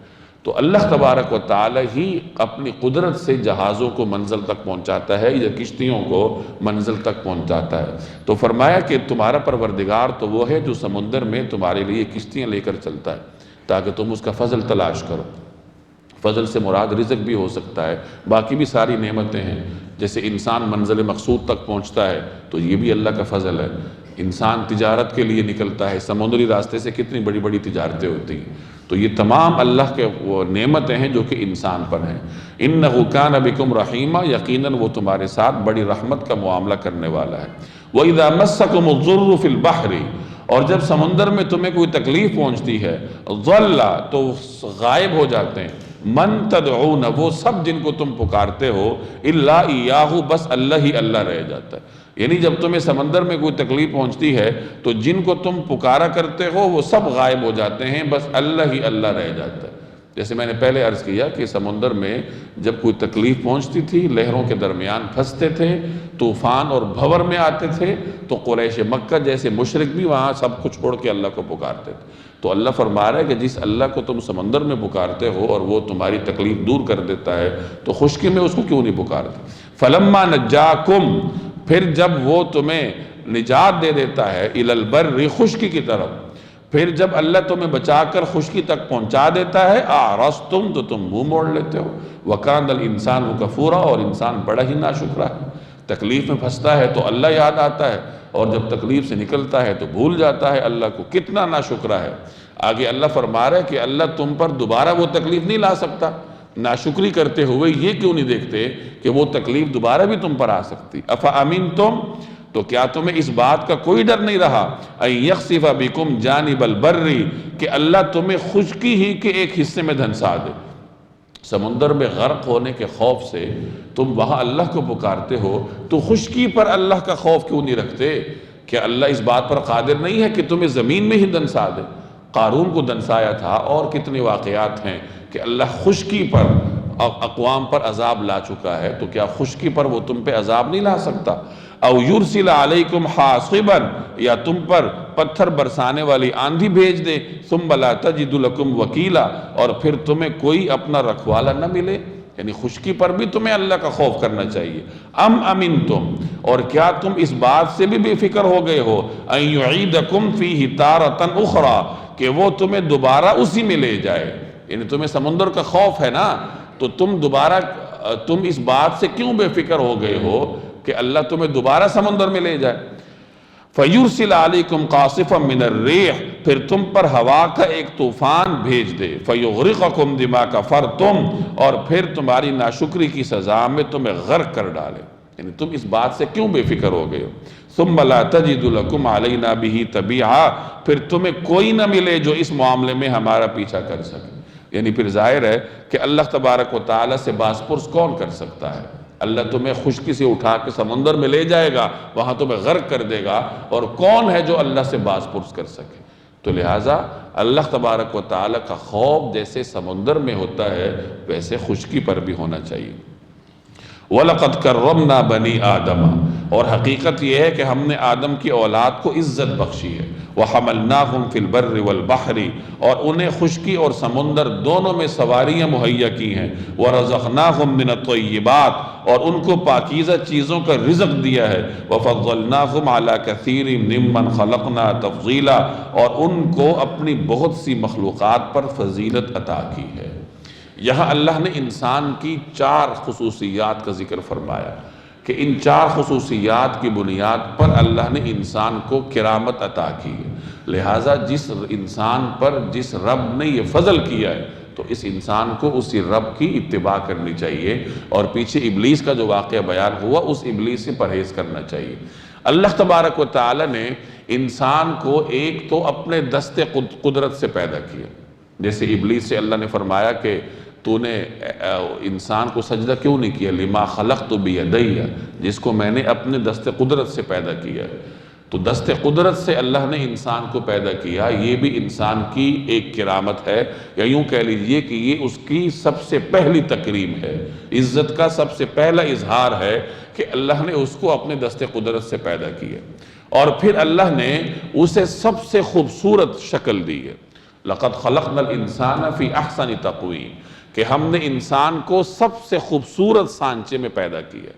تو اللہ تبارک و تعالی ہی اپنی قدرت سے جہازوں کو منزل تک پہنچاتا ہے یا کشتیوں کو منزل تک پہنچاتا ہے۔ تو فرمایا کہ تمہارا پروردگار تو وہ ہے جو سمندر میں تمہارے لیے کشتیاں لے کر چلتا ہے تاکہ تم اس کا فضل تلاش کرو۔ فضل سے مراد رزق بھی ہو سکتا ہے، باقی بھی ساری نعمتیں ہیں۔ جیسے انسان منزل مقصود تک پہنچتا ہے تو یہ بھی اللہ کا فضل ہے۔ انسان تجارت کے لیے نکلتا ہے، سمندری راستے سے کتنی بڑی بڑی تجارتیں ہوتی ہیں، تو یہ تمام اللہ کے وہ نعمتیں ہیں جو کہ انسان پر ہیں۔ اِنَّهُ كَانَ بِكُمْ رَحِيمًا، یقیناً وہ تمہارے ساتھ بڑی رحمت کا معاملہ کرنے والا ہے۔ وَإِذَا مَسَّكُمُ الضُّرُّ فِي الْبَحْرِ، اور جب سمندر میں تمہیں کوئی تکلیف پہنچتی ہے، ضَلَّ تو غائب ہو جاتے ہیں، مَن تَدْعُونَ وہ سب جن کو تم پکارتے ہو، إِلَّا إِيَّاهُ بس اللہ ہی اللہ رہ جاتا ہے۔ یعنی جب تمہیں سمندر میں کوئی تکلیف پہنچتی ہے تو جن کو تم پکارا کرتے ہو وہ سب غائب ہو جاتے ہیں، بس اللہ ہی اللہ رہ جاتا ہے۔ جیسے میں نے پہلے عرض کیا کہ سمندر میں جب کوئی تکلیف پہنچتی تھی، لہروں کے درمیان پھنستے تھے، طوفان اور بھور میں آتے تھے، تو قریش مکہ جیسے مشرک بھی وہاں سب کچھ چھوڑ کے اللہ کو پکارتے تھے۔ تو اللہ فرما رہا ہے کہ جس اللہ کو تم سمندر میں پکارتے ہو اور وہ تمہاری تکلیف دور کر دیتا ہے تو خشکی میں اس کو کیوں نہیں پکارتے؟ فَلَمَّا نَجَّاكُمْ، پھر جب وہ تمہیں نجات دے دیتا ہے، اِلَى الْبَرِّ خشکی کی طرف، پھر جب اللہ تمہیں بچا کر خشکی تک پہنچا دیتا ہے، أَعْرَضْتُمْ تو تم منہ موڑ لیتے ہو، وَكَانَ الْإِنسَانُ كَفُورًا اور انسان بڑا ہی ناشکرا ہے۔ تکلیف میں پھنستا ہے تو اللہ یاد آتا ہے اور جب تکلیف سے نکلتا ہے تو بھول جاتا ہے اللہ کو، کتنا ناشکرا ہے۔ آگے اللہ فرما رہا ہے کہ اللہ تم پر دوبارہ وہ تکلیف نہیں لا سکتا، ناشکری کرتے ہوئے یہ کیوں نہیں دیکھتے کہ وہ تکلیف دوبارہ بھی تم پر آ سکتی؟ أَفَأَمِنْتُمْ تو کیا تمہیں اس بات کا کوئی ڈر نہیں رہا، أَن يَخْسِفَ بِكُمْ جَانِبَ الْبَرِّ کہ اللہ تمہیں خشکی ہی کے ایک حصے میں دھنسا دے۔ سمندر میں غرق ہونے کے خوف سے تم وہاں اللہ کو پکارتے ہو تو خشکی پر اللہ کا خوف کیوں نہیں رکھتے؟ کیا اللہ اس بات پر قادر نہیں ہے کہ تمہیں زمین میں ہی دھنسا دے؟ قارون کو دھنسایا تھا، اور کتنے واقعات ہیں کہ اللہ خشکی پر اقوام پر عذاب لا چکا ہے، تو کیا خشکی پر وہ تم پہ عذاب نہیں لا سکتا؟ او یرسل علیکم حاصبا یا تم پر پتھر برسانے والی آندھی بھیج دے، ثم لا تجد لکم وکیلا اور پھر تمہیں کوئی اپنا رکھوالا نہ ملے۔ یعنی خشکی پر بھی تمہیں اللہ کا خوف کرنا چاہیے۔ ام امنتم اور کیا تم اس بات سے بھی بے فکر ہو گئے ہو، ان یعیدکم فیہ تارۃ اخری کہ وہ تمہیں دوبارہ اسی میں لے جائے۔ یعنی تمہیں سمندر کا خوف ہے نا، تو تم دوبارہ تم اس بات سے کیوں بے فکر ہو گئے ہو کہ اللہ تمہیں دوبارہ سمندر میں لے جائے؟ فَيُرْسِلَ عَلَيْكُمْ قَاصِفًا مِّنَ الرِّيحِ، پھر تم پر ہوا کا ایک طوفان بھیج دے، فَيُغْرِقَكُمْ بِمَا كَفَرْتُمْ، اور پھر تمہاری ناشکری کی سزا میں تمہیں غرق کر ڈالے۔ یعنی تم اس بات سے کیوں بے فکر ہو گئے ہو؟ ثُمَّ لَا تَجِدُ لَكُمْ عَلَيْنَا بِهِ تَبِيعًا، پھر تمہیں کوئی نہ ملے جو اس معاملے میں ہمارا پیچھا کر سکے۔ یعنی پھر ظاہر ہے کہ اللہ تبارک و تعالیٰ سے باز پرس کون کر سکتا ہے؟ اللہ تمہیں خشکی سے اٹھا کے سمندر میں لے جائے گا، وہاں تمہیں غرق کر دے گا، اور کون ہے جو اللہ سے باز پرس کر سکے؟ تو لہٰذا اللہ تبارک و تعالیٰ کا خوف جیسے سمندر میں ہوتا ہے ویسے خشکی پر بھی ہونا چاہیے۔ وَلَقَدْ كَرَّمْنَا بَنِي آدَمَ، اور حقیقت یہ ہے کہ ہم نے آدم کی اولاد کو عزت بخشی ہے۔ وَحَمَلْنَاهُمْ فِي الْبَرِّ وَالْبَحْرِ، اور انہیں خشکی اور سمندر دونوں میں سواریاں مہیا کی ہیں۔ وَرَزَقْنَاهُمْ مِنَ الطَّيِّبَاتِ، اور ان کو پاکیزہ چیزوں کا رزق دیا ہے۔ وَفَضَّلْنَاهُمْ عَلَىٰ كَثِيرٍ مِّمَّنْ خَلَقْنَا تَفْضِيلًا، اور ان کو اپنی بہت سی مخلوقات پر فضیلت عطا کی ہے۔ یہاں اللہ نے انسان کی 4 خصوصیات کا ذکر فرمایا کہ ان 4 خصوصیات کی بنیاد پر اللہ نے انسان کو کرامت عطا کی ہے۔ لہٰذا جس انسان پر جس رب نے یہ فضل کیا ہے تو اس انسان کو اسی رب کی اتباع کرنی چاہیے، اور پیچھے ابلیس کا جو واقعہ بیان ہوا اس ابلیس سے پرہیز کرنا چاہیے۔ اللہ تبارک و تعالی نے انسان کو ایک تو اپنے دست قدرت سے پیدا کیا، جیسے ابلیس سے اللہ نے فرمایا کہ تو نے انسان کو سجدہ کیوں نہیں کیا؟ لما خلقت بیدی، جس کو میں نے اپنے دست قدرت سے پیدا کیا۔ تو دست قدرت سے اللہ نے انسان کو پیدا کیا، یہ بھی انسان کی ایک کرامت ہے، یا یوں کہہ لیجئے کہ یہ اس کی سب سے پہلی تکریم ہے، عزت کا سب سے پہلا اظہار ہے کہ اللہ نے اس کو اپنے دست قدرت سے پیدا کیا، اور پھر اللہ نے اسے سب سے خوبصورت شکل دی ہے۔ لَقَدْ خَلَقْنَا الْإِنسَانَ فِي أَحْسَنِ تَقْوِيمٍ، کہ ہم نے انسان کو سب سے خوبصورت سانچے میں پیدا کیا۔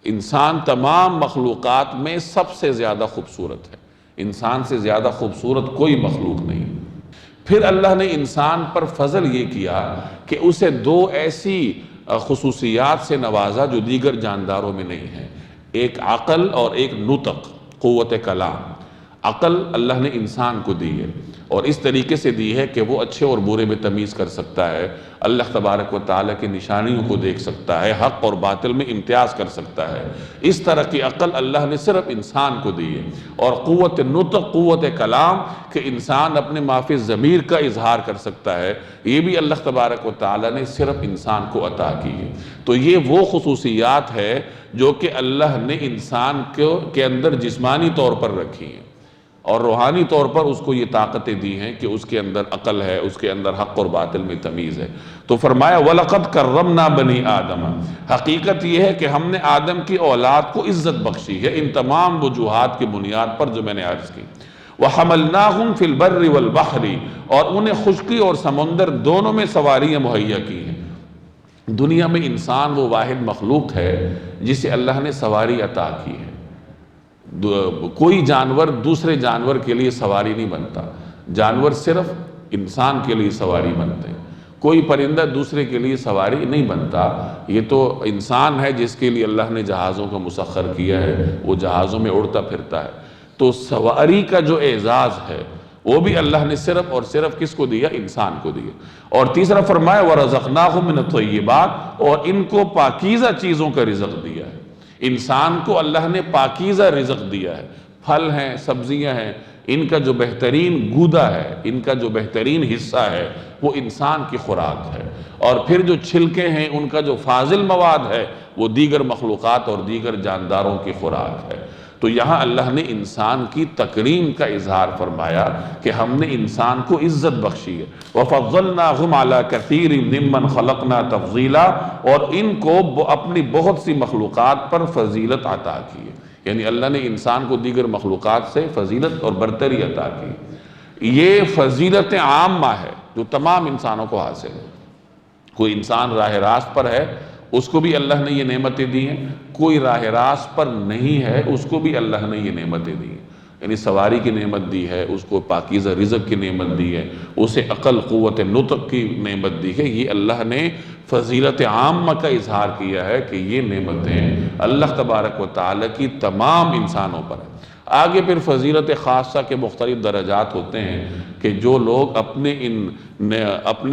انسان تمام مخلوقات میں سب سے زیادہ خوبصورت ہے، انسان سے زیادہ خوبصورت کوئی مخلوق نہیں۔ پھر اللہ نے انسان پر فضل یہ کیا کہ اسے 2 ایسی خصوصیات سے نوازا جو دیگر جانداروں میں نہیں ہیں، ایک عقل اور ایک نطق، قوت کلام۔ عقل اللہ نے انسان کو دی ہے، اور اس طریقے سے دی ہے کہ وہ اچھے اور برے میں تمیز کر سکتا ہے، اللہ تبارک و تعالیٰ کی نشانیوں کو دیکھ سکتا ہے، حق اور باطل میں امتیاز کر سکتا ہے۔ اس طرح کی عقل اللہ نے صرف انسان کو دی ہے، اور قوت نطق، قوت کلام، کہ انسان اپنے ما فی الضمیر کا اظہار کر سکتا ہے، یہ بھی اللہ تبارک و تعالیٰ نے صرف انسان کو عطا کی ہے۔ تو یہ وہ خصوصیات ہے جو کہ اللہ نے انسان کے اندر جسمانی طور پر رکھی ہیں، اور روحانی طور پر اس کو یہ طاقتیں دی ہیں کہ اس کے اندر عقل ہے، اس کے اندر حق اور باطل میں تمیز ہے۔ تو فرمایا وَلَقَدْ كَرَّمْنَا بَنِي آدَمَ، حقیقت یہ ہے کہ ہم نے آدم کی اولاد کو عزت بخشی ہے ان تمام وجوہات کی بنیاد پر جو میں نے عرض کی۔ وَحَمَلْنَاهُمْ فِي الْبَرِّ وَالْبَحْرِ، اور انہیں خشکی اور سمندر دونوں میں سواریاں مہیا کی ہیں۔ دنیا میں انسان وہ واحد مخلوق ہے جسے اللہ نے سواری عطا کی ہے۔ کوئی جانور دوسرے جانور کے لیے سواری نہیں بنتا، جانور صرف انسان کے لیے سواری بنتے ہیں، کوئی پرندہ دوسرے کے لیے سواری نہیں بنتا۔ یہ تو انسان ہے جس کے لیے اللہ نے جہازوں کو مسخر کیا ہے، وہ جہازوں میں اڑتا پھرتا ہے۔ تو سواری کا جو اعزاز ہے وہ بھی اللہ نے صرف اور صرف کس کو دیا؟ انسان کو دیا۔ اور تیسرا فرمایا وَرَزَقْنَاهُم مِّنَ الطَّيِّبَاتِ، اور ان کو پاکیزہ چیزوں کا رزق دیا ہے۔ انسان کو اللہ نے پاکیزہ رزق دیا ہے، پھل ہیں، سبزیاں ہیں، ان کا جو بہترین گودا ہے، ان کا جو بہترین حصہ ہے وہ انسان کی خوراک ہے، اور پھر جو چھلکے ہیں ان کا جو فاضل مواد ہے وہ دیگر مخلوقات اور دیگر جانداروں کی خوراک ہے۔ تو یہاں اللہ نے انسان کی تکریم کا اظہار فرمایا کہ ہم نے انسان کو عزت بخشی ہے۔ وَفَضَّلْنَاهُمْ عَلَىٰ كَثِيرٍ مِّمَّنْ خَلَقْنَا تَفْضِيلًا، اور ان کو اپنی بہت سی مخلوقات پر فضیلت عطا کی ہے، یعنی اللہ نے انسان کو دیگر مخلوقات سے فضیلت اور برتری عطا کی۔ یہ فضیلت عامہ ہے جو تمام انسانوں کو حاصل ہے۔ کوئی انسان راہ راست پر ہے اس کو بھی اللہ نے یہ نعمتیں دی ہیں، کوئی راہ راست پر نہیں ہے اس کو بھی اللہ نے یہ نعمتیں دی ہیں، یعنی سواری کی نعمت دی ہے، اس کو پاکیزہ رزق کی نعمت دی ہے، اسے عقل، قوت نطق کی نعمت دی ہے۔ یہ اللہ نے فضیلت عامہ کا اظہار کیا ہے کہ یہ نعمتیں اللہ تبارک و تعالیٰ کی تمام انسانوں پر ہیں۔ آگے پھر فضیلت خاصہ کے مختلف درجات ہوتے ہیں کہ جو لوگ اپنے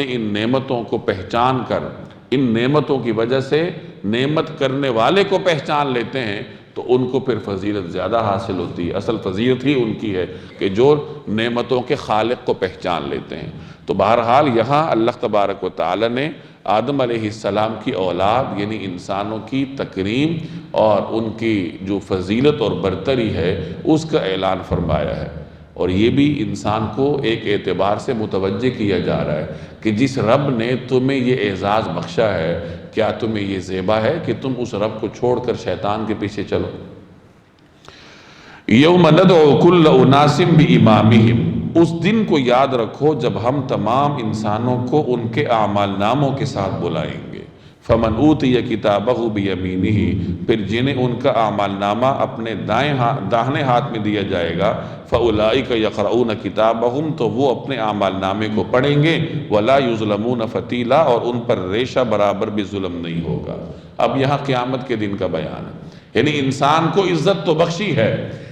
ان نعمتوں کو پہچان کر ان نعمتوں کی وجہ سے نعمت کرنے والے کو پہچان لیتے ہیں تو ان کو پھر فضیلت زیادہ حاصل ہوتی ہے۔ اصل فضیلت ہی ان کی ہے کہ جو نعمتوں کے خالق کو پہچان لیتے ہیں۔ تو بہرحال یہاں اللہ تبارک و تعالی نے آدم علیہ السلام کی اولاد یعنی انسانوں کی تکریم اور ان کی جو فضیلت اور برتری ہے اس کا اعلان فرمایا ہے، اور یہ بھی انسان کو ایک اعتبار سے متوجہ کیا جا رہا ہے کہ جس رب نے تمہیں یہ اعزاز بخشا ہے، کیا تمہیں یہ زیبا ہے کہ تم اس رب کو چھوڑ کر شیطان کے پیچھے چلو؟ یوم ندعو کل اناس بامامہم، اس دن کو یاد رکھو جب ہم تمام انسانوں کو ان کے اعمال ناموں کے ساتھ بلائیں گے۔ فمن اوتی کتابہ بیمینہ، پھر جنہیں ان کا اعمال نامہ اپنے داہنے ہاتھ میں دیا جائے گا، فاولئک یقرؤون کتابہم، تو وہ اپنے اعمال نامے کو پڑھیں گے، ولا یظلمون فتیلا، اور ان پر ریشہ برابر بھی ظلم نہیں ہوگا۔ اب یہاں قیامت کے دن کا بیان ہے، یعنی انسان کو عزت تو بخشی ہے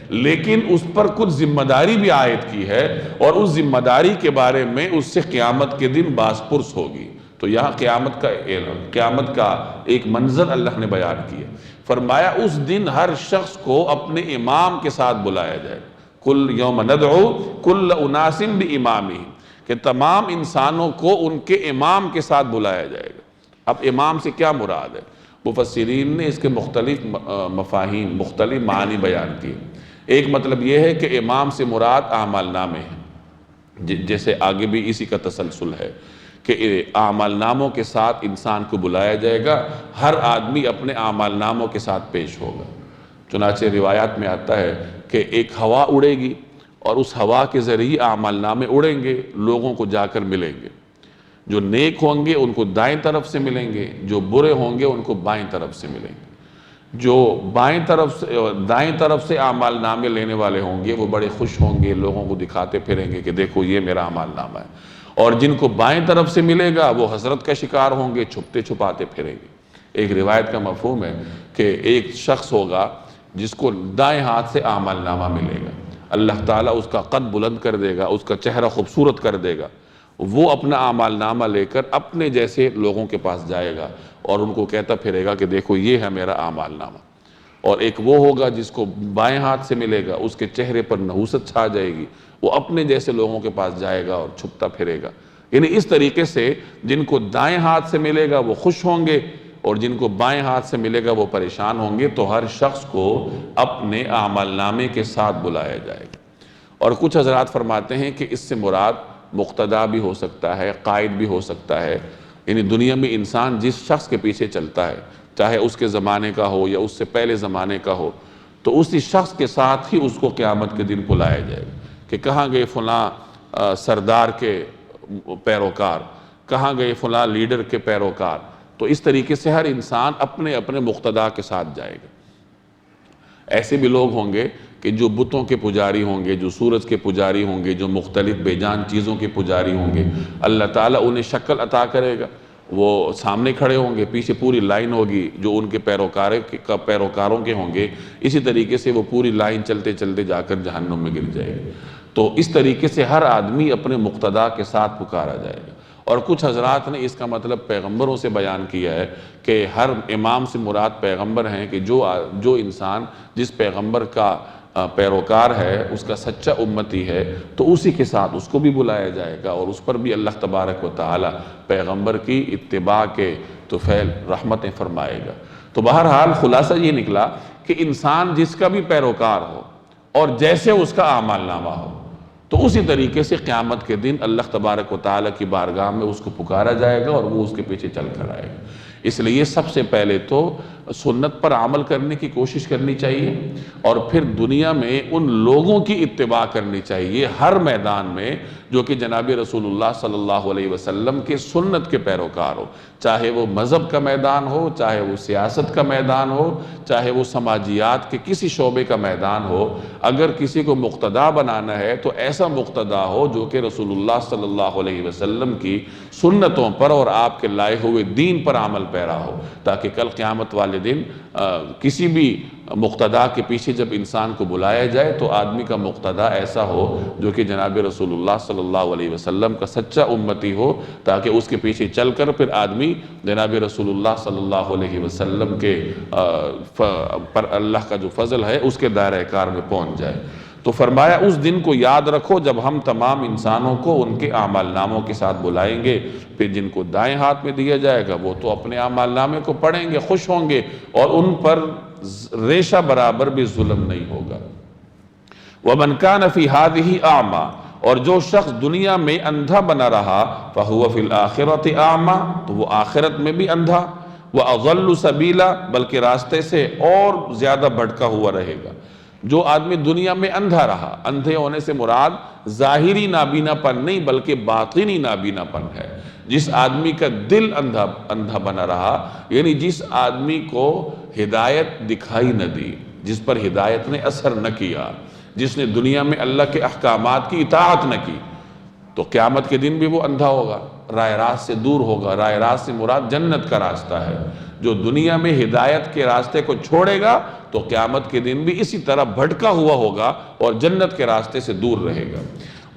لیکن اس پر کچھ ذمہ داری بھی عائد کی ہے، اور اس ذمہ داری کے بارے میں اس سے قیامت کے دن باز پرس ہوگی۔ تو یہاں قیامت کا ایک منظر اللہ نے بیان کیا، فرمایا اس دن ہر شخص کو اپنے امام کے ساتھ بلایا جائے، کل یوم ندعو کل اناس بامامہم، کہ تمام انسانوں کو ان کے امام کے ساتھ بلایا جائے گا۔ اب امام سے کیا مراد ہے؟ مفسرین نے اس کے مختلف مفاہیم، مختلف معنی بیان کیے۔ ایک مطلب یہ ہے کہ امام سے مراد اعمال نامے ہیں، جیسے آگے بھی اسی کا تسلسل ہے کہ اعمال ناموں کے ساتھ انسان کو بلایا جائے گا، ہر آدمی اپنے اعمال ناموں کے ساتھ پیش ہوگا۔ چنانچہ روایات میں آتا ہے کہ ایک ہوا اڑے گی اور اس ہوا کے ذریعے اعمال نامے اڑیں گے، لوگوں کو جا کر ملیں گے۔ جو نیک ہوں گے ان کو دائیں طرف سے ملیں گے، جو برے ہوں گے ان کو بائیں طرف سے ملیں گے۔ جو دائیں طرف سے اعمال نامے لینے والے ہوں گے وہ بڑے خوش ہوں گے، لوگوں کو دکھاتے پھریں گے کہ دیکھو یہ میرا اعمال نامہ ہے، اور جن کو بائیں طرف سے ملے گا وہ حسرت کا شکار ہوں گے، چھپتے چھپاتے پھریں گے۔ ایک روایت کا مفہوم ہے کہ ایک شخص ہوگا جس کو دائیں ہاتھ سے اعمال نامہ ملے گا، اللہ تعالیٰ اس کا قد بلند کر دے گا، اس کا چہرہ خوبصورت کر دے گا، وہ اپنا اعمال نامہ لے کر اپنے جیسے لوگوں کے پاس جائے گا اور ان کو کہتا پھرے گا کہ دیکھو یہ ہے میرا اعمال نامہ۔ اور ایک وہ ہوگا جس کو بائیں ہاتھ سے ملے گا، اس کے چہرے پر نحوست چھا جائے گی، وہ اپنے جیسے لوگوں کے پاس جائے گا اور چھپتا پھرے گا۔ یعنی اس طریقے سے جن کو دائیں ہاتھ سے ملے گا وہ خوش ہوں گے اور جن کو بائیں ہاتھ سے ملے گا وہ پریشان ہوں گے۔ تو ہر شخص کو اپنے اعمال نامے کے ساتھ بلایا جائے گا۔ اور کچھ حضرات فرماتے ہیں کہ اس سے مراد مقتدا بھی ہو سکتا ہے، قائد بھی ہو سکتا ہے، یعنی دنیا میں انسان جس شخص کے پیچھے چلتا ہے، چاہے اس کے زمانے کا ہو یا اس سے پہلے زمانے کا ہو، تو اسی شخص کے ساتھ ہی اس کو قیامت کے دن بلایا جائے گا کہ کہاں گئے فلاں سردار کے پیروکار، کہاں گئے فلاں لیڈر کے پیروکار۔ تو اس طریقے سے ہر انسان اپنے اپنے مقتدا کے ساتھ جائے گا۔ ایسے بھی لوگ ہوں گے کہ جو بتوں کے پجاری ہوں گے، جو سورج کے پجاری ہوں گے، جو مختلف بے جان چیزوں کے پجاری ہوں گے، اللہ تعالیٰ انہیں شکل عطا کرے گا، وہ سامنے کھڑے ہوں گے، پیچھے پوری لائن ہوگی جو ان کے پیروکاروں کے ہوں گے، اسی طریقے سے وہ پوری لائن چلتے چلتے جا کر جہنم میں گر جائے گی۔ تو اس طریقے سے ہر آدمی اپنے مقتدا کے ساتھ پکارا جائے گا۔ اور کچھ حضرات نے اس کا مطلب پیغمبروں سے بیان کیا ہے کہ ہر امام سے مراد پیغمبر ہیں کہ جو انسان جس پیغمبر کا پیروکار ہے، اس کا سچا امتی ہے، تو اسی کے ساتھ اس کو بھی بلایا جائے گا، اور اس پر بھی اللہ تبارک و تعالی پیغمبر کی اتباع کے طفیل رحمتیں فرمائے گا۔ تو بہرحال خلاصہ یہ نکلا کہ انسان جس کا بھی پیروکار ہو اور جیسے اس کا اعمال نامہ ہو، تو اسی طریقے سے قیامت کے دن اللہ تبارک و تعالی کی بارگاہ میں اس کو پکارا جائے گا اور وہ اس کے پیچھے چل کر آئے گا۔ اس لیے سب سے پہلے تو سنت پر عمل کرنے کی کوشش کرنی چاہیے، اور پھر دنیا میں ان لوگوں کی اتباع کرنی چاہیے ہر میدان میں جو کہ جناب رسول اللہ صلی اللہ علیہ وسلم کے سنت کے پیروکار ہو، چاہے وہ مذہب کا میدان ہو، چاہے وہ سیاست کا میدان ہو، چاہے وہ سماجیات کے کسی شعبے کا میدان ہو۔ اگر کسی کو مقتدا بنانا ہے تو ایسا مقتدا ہو جو کہ رسول اللہ صلی اللہ علیہ وسلم کی سنتوں پر اور آپ کے لائے ہوئے دین پر عمل پیرا ہو، تاکہ کل قیامت والے دن کسی بھی مقتدا کے پیچھے جب انسان کو بلایا جائے تو آدمی کا مقتدا ایسا ہو جو کہ جناب رسول اللہ صلی اللہ علیہ وسلم کا سچا امتی ہو، تاکہ اس کے پیچھے چل کر پھر آدمی جناب رسول اللہ صلی اللہ علیہ وسلم کے پر اللہ کا جو فضل ہے اس کے دائرہ کار میں پہنچ جائے۔ تو فرمایا اس دن کو یاد رکھو جب ہم تمام انسانوں کو ان کے اعمال ناموں کے ساتھ بلائیں گے، پھر جن کو دائیں ہاتھ میں دیا جائے گا وہ تو اپنے اعمال نامے کو پڑھیں گے، خوش ہوں گے، اور ان پر ریشہ برابر بھی ظلم نہیں ہوگا۔ وَمَنْ كَانَ فِي هَذِهِ أَعْمَى، اور جو شخص دنیا میں اندھا بنا رہا فَهُوَ فِي الْآخِرَةِ أَعْمَى، تو وہ آخرت میں بھی اندھا، وَأَضَلُّ سَبِيلًا، بلکہ راستے سے اور زیادہ بھٹکا ہوا رہے گا۔ جو آدمی دنیا میں اندھا رہا، اندھے ہونے سے مراد ظاہری نابینا پن نہیں بلکہ باطنی نابینا پن ہے۔ جس آدمی کا دل اندھا بنا رہا، یعنی جس آدمی کو ہدایت دکھائی نہ دی، جس پر ہدایت نے اثر نہ کیا، جس نے دنیا میں اللہ کے احکامات کی اطاعت نہ کی، تو قیامت کے دن بھی وہ اندھا ہوگا، راہ راست سے دور ہوگا۔ راہ راست سے مراد جنت کا راستہ ہے۔ جو دنیا میں ہدایت کے راستے کو چھوڑے گا تو قیامت کے دن بھی اسی طرح بھٹکا ہوا ہوگا اور جنت کے راستے سے دور رہے گا۔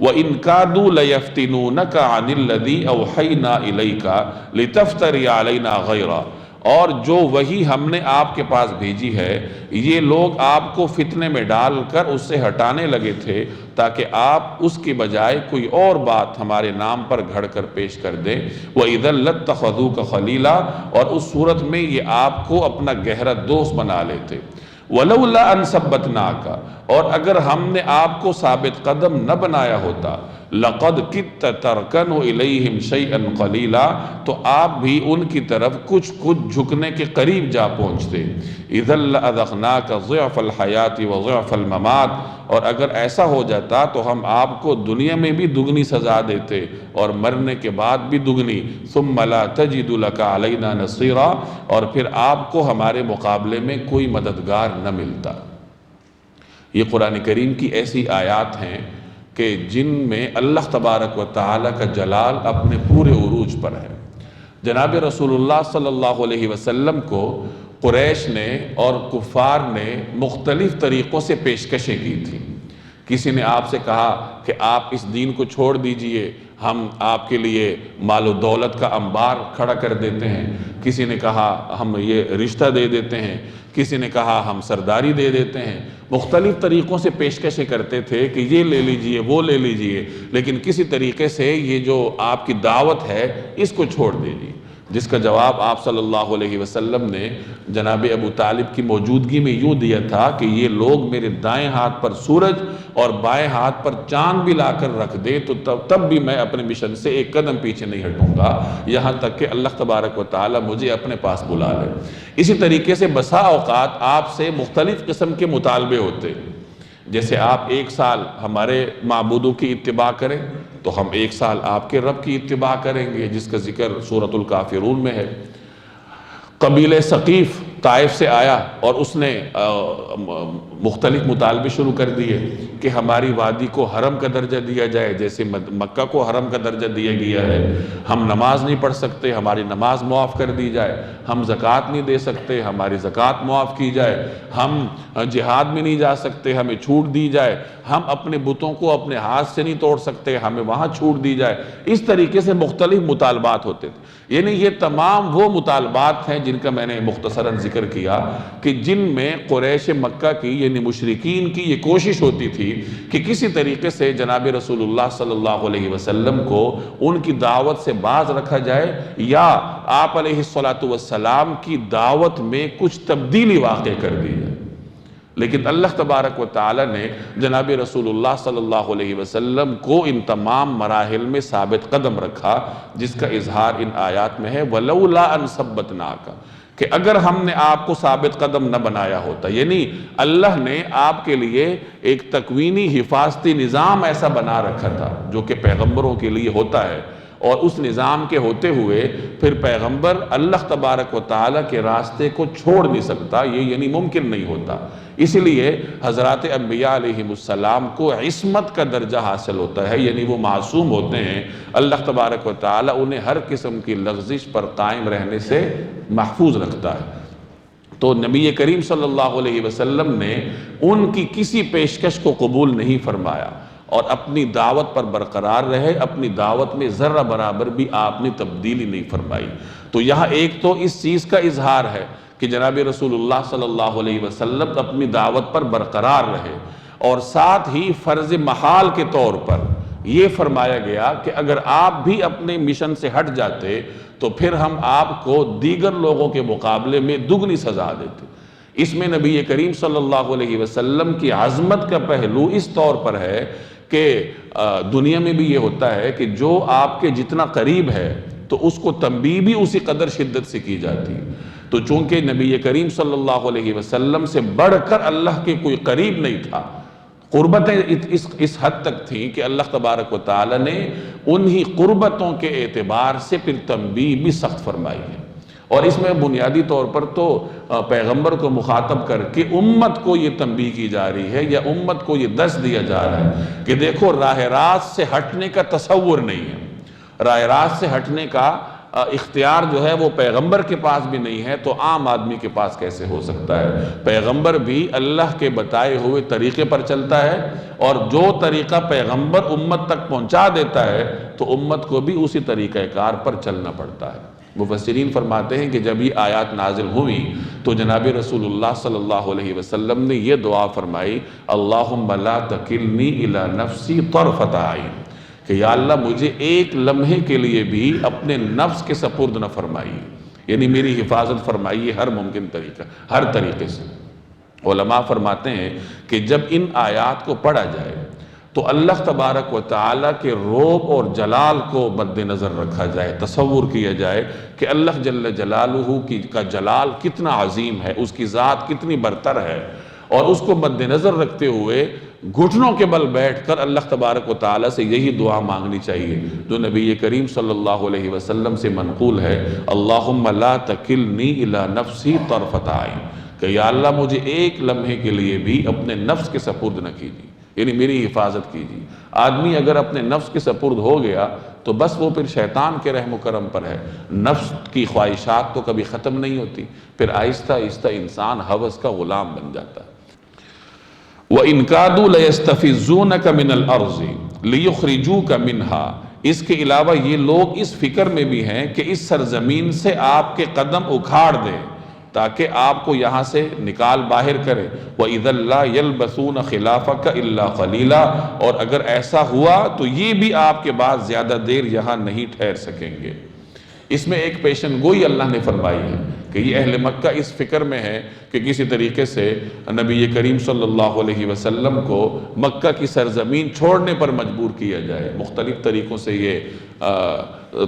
وَإِن كَادُوا لَيَفْتِنُونَكَ عَنِ الَّذِي أَوْحَيْنَا إِلَيْكَ لِتَفْتَرِيَ عَلَيْنَا غَيْرًا، اور جو وحی ہم نے آپ کے پاس بھیجی ہے یہ لوگ آپ کو فتنے میں ڈال کر اس سے ہٹانے لگے تھے تاکہ آپ اس کی بجائے کوئی اور بات ہمارے نام پر گھڑ کر پیش کر دیں۔ وَإِذًا لَاتَّخَذُوكَ خَلِيلًا، اور اس صورت میں یہ آپ کو اپنا گہرا دوست بنا لیتے۔ وَلَوْلَا أَن ثَبَّتْنَاكَ، اور اگر ہم نے آپ کو ثابت قدم نہ بنایا ہوتا، لَقَدْ كِدْتَ تَرْكَنُ إِلَيْهِمْ شَيْئًا قَلِيلًا، تو آپ بھی ان کی طرف کچھ جھکنے کے قریب جا پہنچتے۔ إِذًا لَأَذَقْنَاكَ ضِعْفَ الْحَيَاةِ وَضِعْفَ الْمَمَاتِ، اور اگر ایسا ہو جاتا تو ہم آپ کو دنیا میں بھی دگنی سزا دیتے اور مرنے کے بعد بھی دگنی۔ ثُمَّ لَا تَجِدُ لَكَ عَلَيْنَا نَصِيرًا، اور پھر آپ کو ہمارے مقابلے میں کوئی مددگار نہ ملتا۔ یہ قرآن کریم کی ایسی آیات ہیں کہ جن میں اللہ تبارک و تعالیٰ کا جلال اپنے پورے عروج پر ہے۔ جناب رسول اللہ صلی اللہ علیہ وسلم کو قریش نے اور کفار نے مختلف طریقوں سے پیشکشیں کی تھی۔ کسی نے آپ سے کہا کہ آپ اس دین کو چھوڑ دیجئے، ہم آپ کے لیے مال و دولت کا انبار کھڑا کر دیتے ہیں۔ کسی نے کہا ہم یہ رشتہ دے دیتے ہیں، کسی نے کہا ہم سرداری دے دیتے ہیں۔ مختلف طریقوں سے پیشکشیں کرتے تھے کہ یہ لے لیجئے وہ لے لیجئے، لیکن کسی طریقے سے یہ جو آپ کی دعوت ہے اس کو چھوڑ دیجئے۔ جس کا جواب آپ صلی اللہ علیہ وسلم نے جناب ابو طالب کی موجودگی میں یوں دیا تھا کہ یہ لوگ میرے دائیں ہاتھ پر سورج اور بائیں ہاتھ پر چاند بھی لا کر رکھ دے تو تب بھی میں اپنے مشن سے ایک قدم پیچھے نہیں ہٹوں گا، یہاں تک کہ اللہ تبارک و تعالی مجھے اپنے پاس بلا لے۔ اسی طریقے سے بسا اوقات آپ سے مختلف قسم کے مطالبے ہوتے، جیسے آپ ایک سال ہمارے معبودوں کی اتباع کریں تو ہم ایک سال آپ کے رب کی اتباع کریں گے، جس کا ذکر سورۃ الکافرون میں ہے۔ قبیلہ ثقیف طائف سے آیا اور اس نے مختلف مطالبے شروع کر دیے کہ ہماری وادی کو حرم کا درجہ دیا جائے جیسے مکہ کو حرم کا درجہ دیا گیا ہے، ہم نماز نہیں پڑھ سکتے، ہماری نماز معاف کر دی جائے، ہم زکوٰۃ نہیں دے سکتے، ہماری زکوٰۃ معاف کی جائے، ہم جہاد میں نہیں جا سکتے، ہمیں چھوٹ دی جائے، ہم اپنے بتوں کو اپنے ہاتھ سے نہیں توڑ سکتے، ہمیں وہاں چھوٹ دی جائے۔ اس طریقے سے مختلف مطالبات ہوتے تھے۔ یعنی یہ تمام وہ مطالبات ہیں جن کا میں نے مختصراً ذکر کیا کہ جن میں قریش مکہ کی یعنی مشرکین کی یہ کوشش ہوتی تھی کہ کسی طریقے سے جناب رسول اللہ صلی اللہ علیہ وسلم کو ان کی دعوت سے باز رکھا جائے یا آپ علیہ الصلوۃ والسلام کی دعوت میں کچھ تبدیلی واقع کر دی جائے۔ لیکن اللہ تبارک و تعالی نے جناب رسول اللہ صلی اللہ علیہ وسلم کو ان تمام مراحل میں ثابت قدم رکھا، جس کا اظہار ان آیات میں ہے وَلَوْلَا أَن ثَبَّتْنَاكَ، کہ اگر ہم نے آپ کو ثابت قدم نہ بنایا ہوتا، یعنی اللہ نے آپ کے لیے ایک تکوینی حفاظتی نظام ایسا بنا رکھا تھا جو کہ پیغمبروں کے لیے ہوتا ہے، اور اس نظام کے ہوتے ہوئے پھر پیغمبر اللہ تبارک و تعالیٰ کے راستے کو چھوڑ نہیں سکتا، یہ یعنی ممکن نہیں ہوتا۔ اس لیے حضرات انبیاء علیہ السلام کو عصمت کا درجہ حاصل ہوتا ہے، یعنی وہ معصوم ہوتے ہیں، اللہ تبارک و تعالیٰ انہیں ہر قسم کی لغزش پر قائم رہنے سے محفوظ رکھتا ہے۔ تو نبی کریم صلی اللہ علیہ وسلم نے ان کی کسی پیشکش کو قبول نہیں فرمایا اور اپنی دعوت پر برقرار رہے، اپنی دعوت میں ذرہ برابر بھی آپ نے تبدیلی نہیں فرمائی۔ تو یہاں ایک تو اس چیز کا اظہار ہے کہ جناب رسول اللہ صلی اللہ علیہ وسلم اپنی دعوت پر برقرار رہے، اور ساتھ ہی فرض محال کے طور پر یہ فرمایا گیا کہ اگر آپ بھی اپنے مشن سے ہٹ جاتے تو پھر ہم آپ کو دیگر لوگوں کے مقابلے میں دگنی سزا دیتے۔ اس میں نبی کریم صلی اللہ علیہ وسلم کی عظمت کا پہلو اس طور پر ہے کہ دنیا میں بھی یہ ہوتا ہے کہ جو آپ کے جتنا قریب ہے تو اس کو تنبیہ بھی اسی قدر شدت سے کی جاتی ہے۔ تو چونکہ نبی کریم صلی اللہ علیہ وسلم سے بڑھ کر اللہ کے کوئی قریب نہیں تھا، قربتیں اس حد تک تھیں کہ اللہ تبارک و تعالی نے انہی قربتوں کے اعتبار سے پھر تنبیہ بھی سخت فرمائی ہے۔ اور اس میں بنیادی طور پر تو پیغمبر کو مخاطب کر کے امت کو یہ تنبیہ کی جا رہی ہے، یا امت کو یہ دس دیا جا رہا ہے کہ دیکھو راہ راست سے ہٹنے کا تصور نہیں ہے، راہ راست سے ہٹنے کا اختیار جو ہے وہ پیغمبر کے پاس بھی نہیں ہے، تو عام آدمی کے پاس کیسے ہو سکتا ہے؟ پیغمبر بھی اللہ کے بتائے ہوئے طریقے پر چلتا ہے، اور جو طریقہ پیغمبر امت تک پہنچا دیتا ہے تو امت کو بھی اسی طریقہ کار پر چلنا پڑتا ہے۔ مفسرین فرماتے ہیں کہ جب یہ آیات نازل ہوئی تو جناب رسول اللہ صلی اللہ علیہ وسلم نے یہ دعا فرمائی، اللہم لا تکلنی الی نفسی طرفۃ عین، کہ یا اللہ مجھے ایک لمحے کے لیے بھی اپنے نفس کے سپرد نہ فرمائیے، یعنی میری حفاظت فرمائیے ہر ممکن ہر طریقے سے۔ علماء فرماتے ہیں کہ جب ان آیات کو پڑھا جائے تو اللہ تبارک و تعالیٰ کے روب اور جلال کو مد نظر رکھا جائے، تصور کیا جائے کہ اللہ جل جلالہ کا جلال کتنا عظیم ہے، اس کی ذات کتنی برتر ہے، اور اس کو مد نظر رکھتے ہوئے گھٹنوں کے بل بیٹھ کر اللہ تبارک و تعالیٰ سے یہی دعا مانگنی چاہیے جو نبی کریم صلی اللہ علیہ وسلم سے منقول ہے، اللہم لا تکلنی الی نفسی طرفۃ عین، کہ یا اللہ مجھے ایک لمحے کے لیے بھی اپنے نفس کے سپرد نہ کیجیے، یعنی میری حفاظت کیجیے۔ آدمی اگر اپنے نفس کے سپرد ہو گیا تو بس وہ پھر شیطان کے رحم و کرم پر ہے، نفس کی خواہشات تو کبھی ختم نہیں ہوتی، پھر آہستہ آہستہ انسان ہوس کا غلام بن جاتا ہے۔ وَإِن كَادُوا لَيَسْتَفِزُّونَكَ مِنَ الْأَرْضِ لِيُخْرِجُوكَ مِنْهَا، اس کے علاوہ یہ لوگ اس فکر میں بھی ہیں کہ اس سرزمین سے آپ کے قدم اکھاڑ دیں تاکہ آپ کو یہاں سے نکال باہر کرے، وَإِذًا لَا يَلْبَثُونَ خِلَافَكَ إِلَّا قَلِيلًا، اور اگر ایسا ہوا تو یہ بھی آپ کے بعد زیادہ دیر یہاں نہیں ٹھہر سکیں گے۔ اس میں ایک پیشن گوئی اللہ نے فرمائی ہے کہ یہ اہل مکہ اس فکر میں ہے کہ کسی طریقے سے نبی کریم صلی اللہ علیہ وسلم کو مکہ کی سرزمین چھوڑنے پر مجبور کیا جائے، مختلف طریقوں سے یہ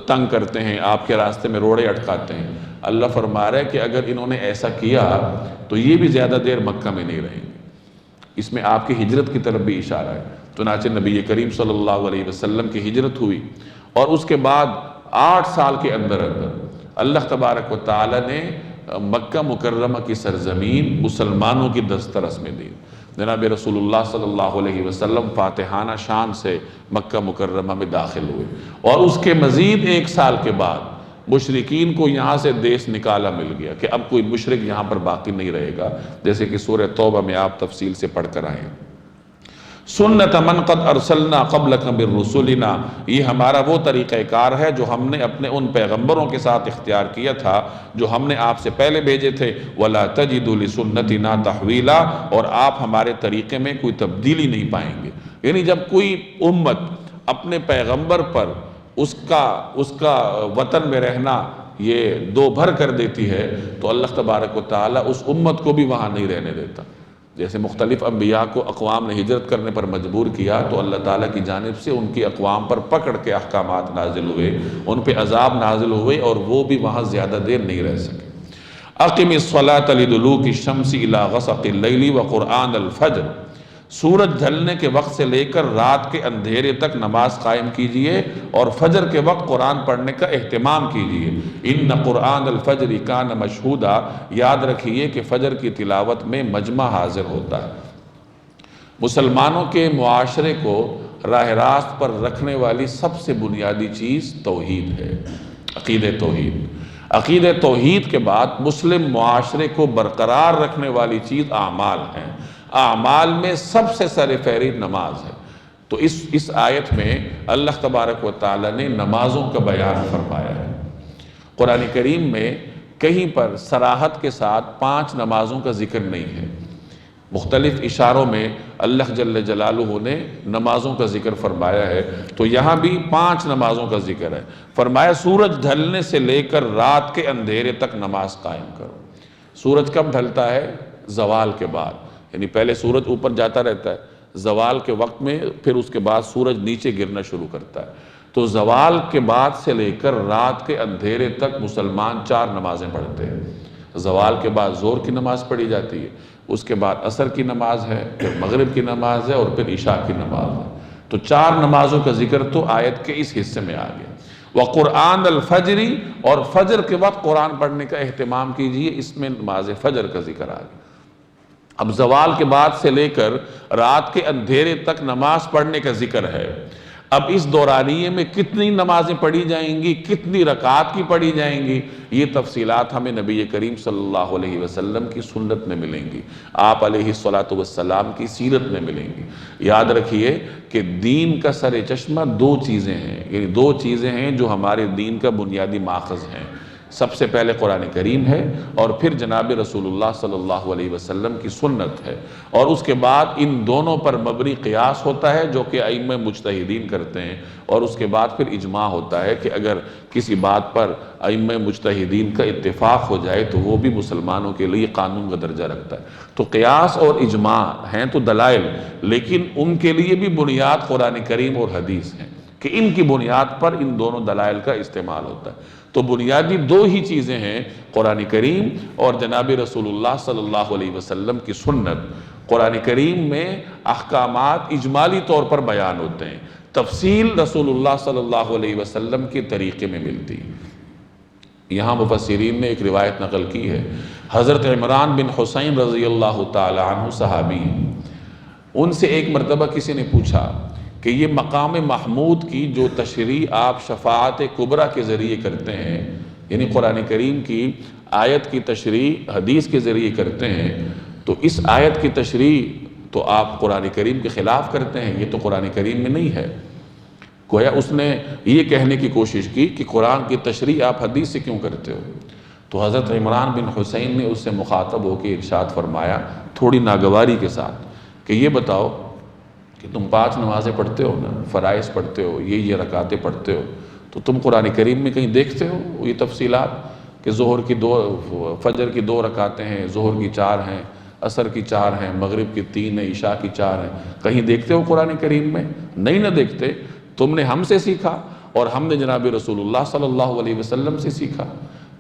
تنگ کرتے ہیں، آپ کے راستے میں روڑے اٹکاتے ہیں۔ اللہ فرما رہا ہے کہ اگر انہوں نے ایسا کیا تو یہ بھی زیادہ دیر مکہ میں نہیں رہیں گے۔ اس میں آپ کی ہجرت کی طرف بھی اشارہ ہے، چنانچہ نبی کریم صلی اللہ علیہ وسلم کی ہجرت ہوئی، اور اس کے بعد 8 سال کے اندر اللہ تبارک و تعالیٰ نے مکہ مکرمہ کی سرزمین مسلمانوں کی دسترس میں دی۔ جناب رسول اللہ صلی اللہ علیہ وسلم فاتحانہ شان سے مکہ مکرمہ میں داخل ہوئے، اور اس کے مزید 1 سال کے بعد مشرکین کو یہاں سے دیس نکالا مل گیا کہ اب کوئی مشرک یہاں پر باقی نہیں رہے گا، جیسے کہ سورہ توبہ میں آپ تفصیل سے پڑھ کر آئے ہیں۔ سنت من قد ارسلنا قبلک من رسلنا، یہ ہمارا وہ طریقہ کار ہے جو ہم نے اپنے ان پیغمبروں کے ساتھ اختیار کیا تھا جو ہم نے آپ سے پہلے بھیجے تھے، ولا تجد لسنتنا تحویلا، اور آپ ہمارے طریقے میں کوئی تبدیلی نہیں پائیں گے۔ یعنی جب کوئی امت اپنے پیغمبر پر اس کا وطن میں رہنا یہ دو بھر کر دیتی ہے تو اللہ تبارک و تعالیٰ اس امت کو بھی وہاں نہیں رہنے دیتا۔ جیسے مختلف انبیاء کو اقوام نے ہجرت کرنے پر مجبور کیا تو اللہ تعالیٰ کی جانب سے ان کی اقوام پر پکڑ کے احکامات نازل ہوئے، ان پہ عذاب نازل ہوئے اور وہ بھی وہاں زیادہ دیر نہیں رہ سکے۔ اقم الصلاۃ لدلوک الشمس الی غسق اللیل وقرآن الفجر، سورج ڈھلنے کے وقت سے لے کر رات کے اندھیرے تک نماز قائم کیجئے اور فجر کے وقت قرآن پڑھنے کا اہتمام کیجئے۔ ان قرآن الفجر کان مشہودا، یاد رکھیے کہ فجر کی تلاوت میں مجمع حاضر ہوتا ہے۔ مسلمانوں کے معاشرے کو راہ راست پر رکھنے والی سب سے بنیادی چیز توحید ہے، عقید توحید۔ عقید توحید کے بعد مسلم معاشرے کو برقرار رکھنے والی چیز اعمال ہیں۔ اعمال میں سب سے سر فہرست نماز ہے۔ تو اس آیت میں اللہ تبارک و تعالی نے نمازوں کا بیان فرمایا ہے۔ قرآن کریم میں کہیں پر صراحت کے ساتھ 5 نمازوں کا ذکر نہیں ہے، مختلف اشاروں میں اللہ جل جلالہ نے نمازوں کا ذکر فرمایا ہے، تو یہاں بھی 5 نمازوں کا ذکر ہے۔ فرمایا سورج ڈھلنے سے لے کر رات کے اندھیرے تک نماز قائم کرو۔ سورج کب ڈھلتا ہے؟ زوال کے بعد، یعنی پہلے سورج اوپر جاتا رہتا ہے، زوال کے وقت میں پھر اس کے بعد سورج نیچے گرنا شروع کرتا ہے۔ تو زوال کے بعد سے لے کر رات کے اندھیرے تک مسلمان 4 نمازیں پڑھتے ہیں۔ زوال کے بعد ظہر کی نماز پڑھی جاتی ہے، اس کے بعد عصر کی نماز ہے، پھر مغرب کی نماز ہے اور پھر عشاء کی نماز ہے۔ تو 4 نمازوں کا ذکر تو آیت کے اس حصے میں آ گیا۔ وقرآن الفجر، اور فجر کے وقت قرآن پڑھنے کا اہتمام کیجئے، اس میں نماز فجر کا ذکر آ گیا۔ اب زوال کے بعد سے لے کر رات کے اندھیرے تک نماز پڑھنے کا ذکر ہے۔ اب اس دورانیے میں کتنی نمازیں پڑھی جائیں گی، کتنی رکعات کی پڑھی جائیں گی، یہ تفصیلات ہمیں نبی کریم صلی اللہ علیہ وسلم کی سنت میں ملیں گی، آپ علیہ السلام کی سیرت میں ملیں گی۔ یاد رکھیے کہ دین کا سر چشمہ 2 چیزیں ہیں، یعنی 2 چیزیں ہیں جو ہمارے دین کا بنیادی ماخذ ہیں۔ سب سے پہلے قرآن کریم ہے اور پھر جناب رسول اللہ صلی اللہ علیہ وسلم کی سنت ہے، اور اس کے بعد ان دونوں پر مبنی قیاس ہوتا ہے جو کہ ائمہ مجتہدین کرتے ہیں، اور اس کے بعد پھر اجماع ہوتا ہے کہ اگر کسی بات پر ائمہ مجتہدین کا اتفاق ہو جائے تو وہ بھی مسلمانوں کے لیے قانون کا درجہ رکھتا ہے۔ تو قیاس اور اجماع ہیں تو دلائل، لیکن ان کے لیے بھی بنیاد قرآن کریم اور حدیث ہیں کہ ان کی بنیاد پر ان دونوں دلائل کا استعمال ہوتا ہے۔ تو بنیادی 2 ہی چیزیں ہیں، قرآن کریم اور جناب رسول اللہ صلی اللہ علیہ وسلم کی سنت۔ قرآن کریم میں احکامات اجمالی طور پر بیان ہوتے ہیں، تفصیل رسول اللہ صلی اللہ علیہ وسلم کے طریقے میں ملتی ہے۔ یہاں مفسرین نے ایک روایت نقل کی ہے، حضرت عمران بن حسین رضی اللہ تعالی عنہ صحابی ہیں، ان سے ایک مرتبہ کسی نے پوچھا کہ یہ مقام محمود کی جو تشریح آپ شفاعت کبریٰ کے ذریعے کرتے ہیں، یعنی قرآن کریم کی آیت کی تشریح حدیث کے ذریعے کرتے ہیں، تو اس آیت کی تشریح تو آپ قرآن کریم کے خلاف کرتے ہیں، یہ تو قرآن کریم میں نہیں ہے۔ گویا اس نے یہ کہنے کی کوشش کی کہ قرآن کی تشریح آپ حدیث سے کیوں کرتے ہو؟ تو حضرت عمران بن حسین نے اس سے مخاطب ہو کے ارشاد فرمایا تھوڑی ناگواری کے ساتھ کہ یہ بتاؤ کہ تم 5 نمازیں پڑھتے ہو نا، فرائض پڑھتے ہو، یہ رکعتیں پڑھتے ہو، تو تم قرآن کریم میں کہیں دیکھتے ہو یہ تفصیلات کہ ظہر کی 2 فجر کی 2 رکعتیں ہیں، ظہر کی 4 ہیں، عصر کی 4 ہیں، مغرب کی 3 ہیں، عشاء کی 4 ہیں، کہیں دیکھتے ہو قرآن کریم میں؟ نہیں نہ دیکھتے، تم نے ہم سے سیکھا اور ہم نے جناب رسول اللہ صلی اللہ علیہ وسلم سے سیکھا۔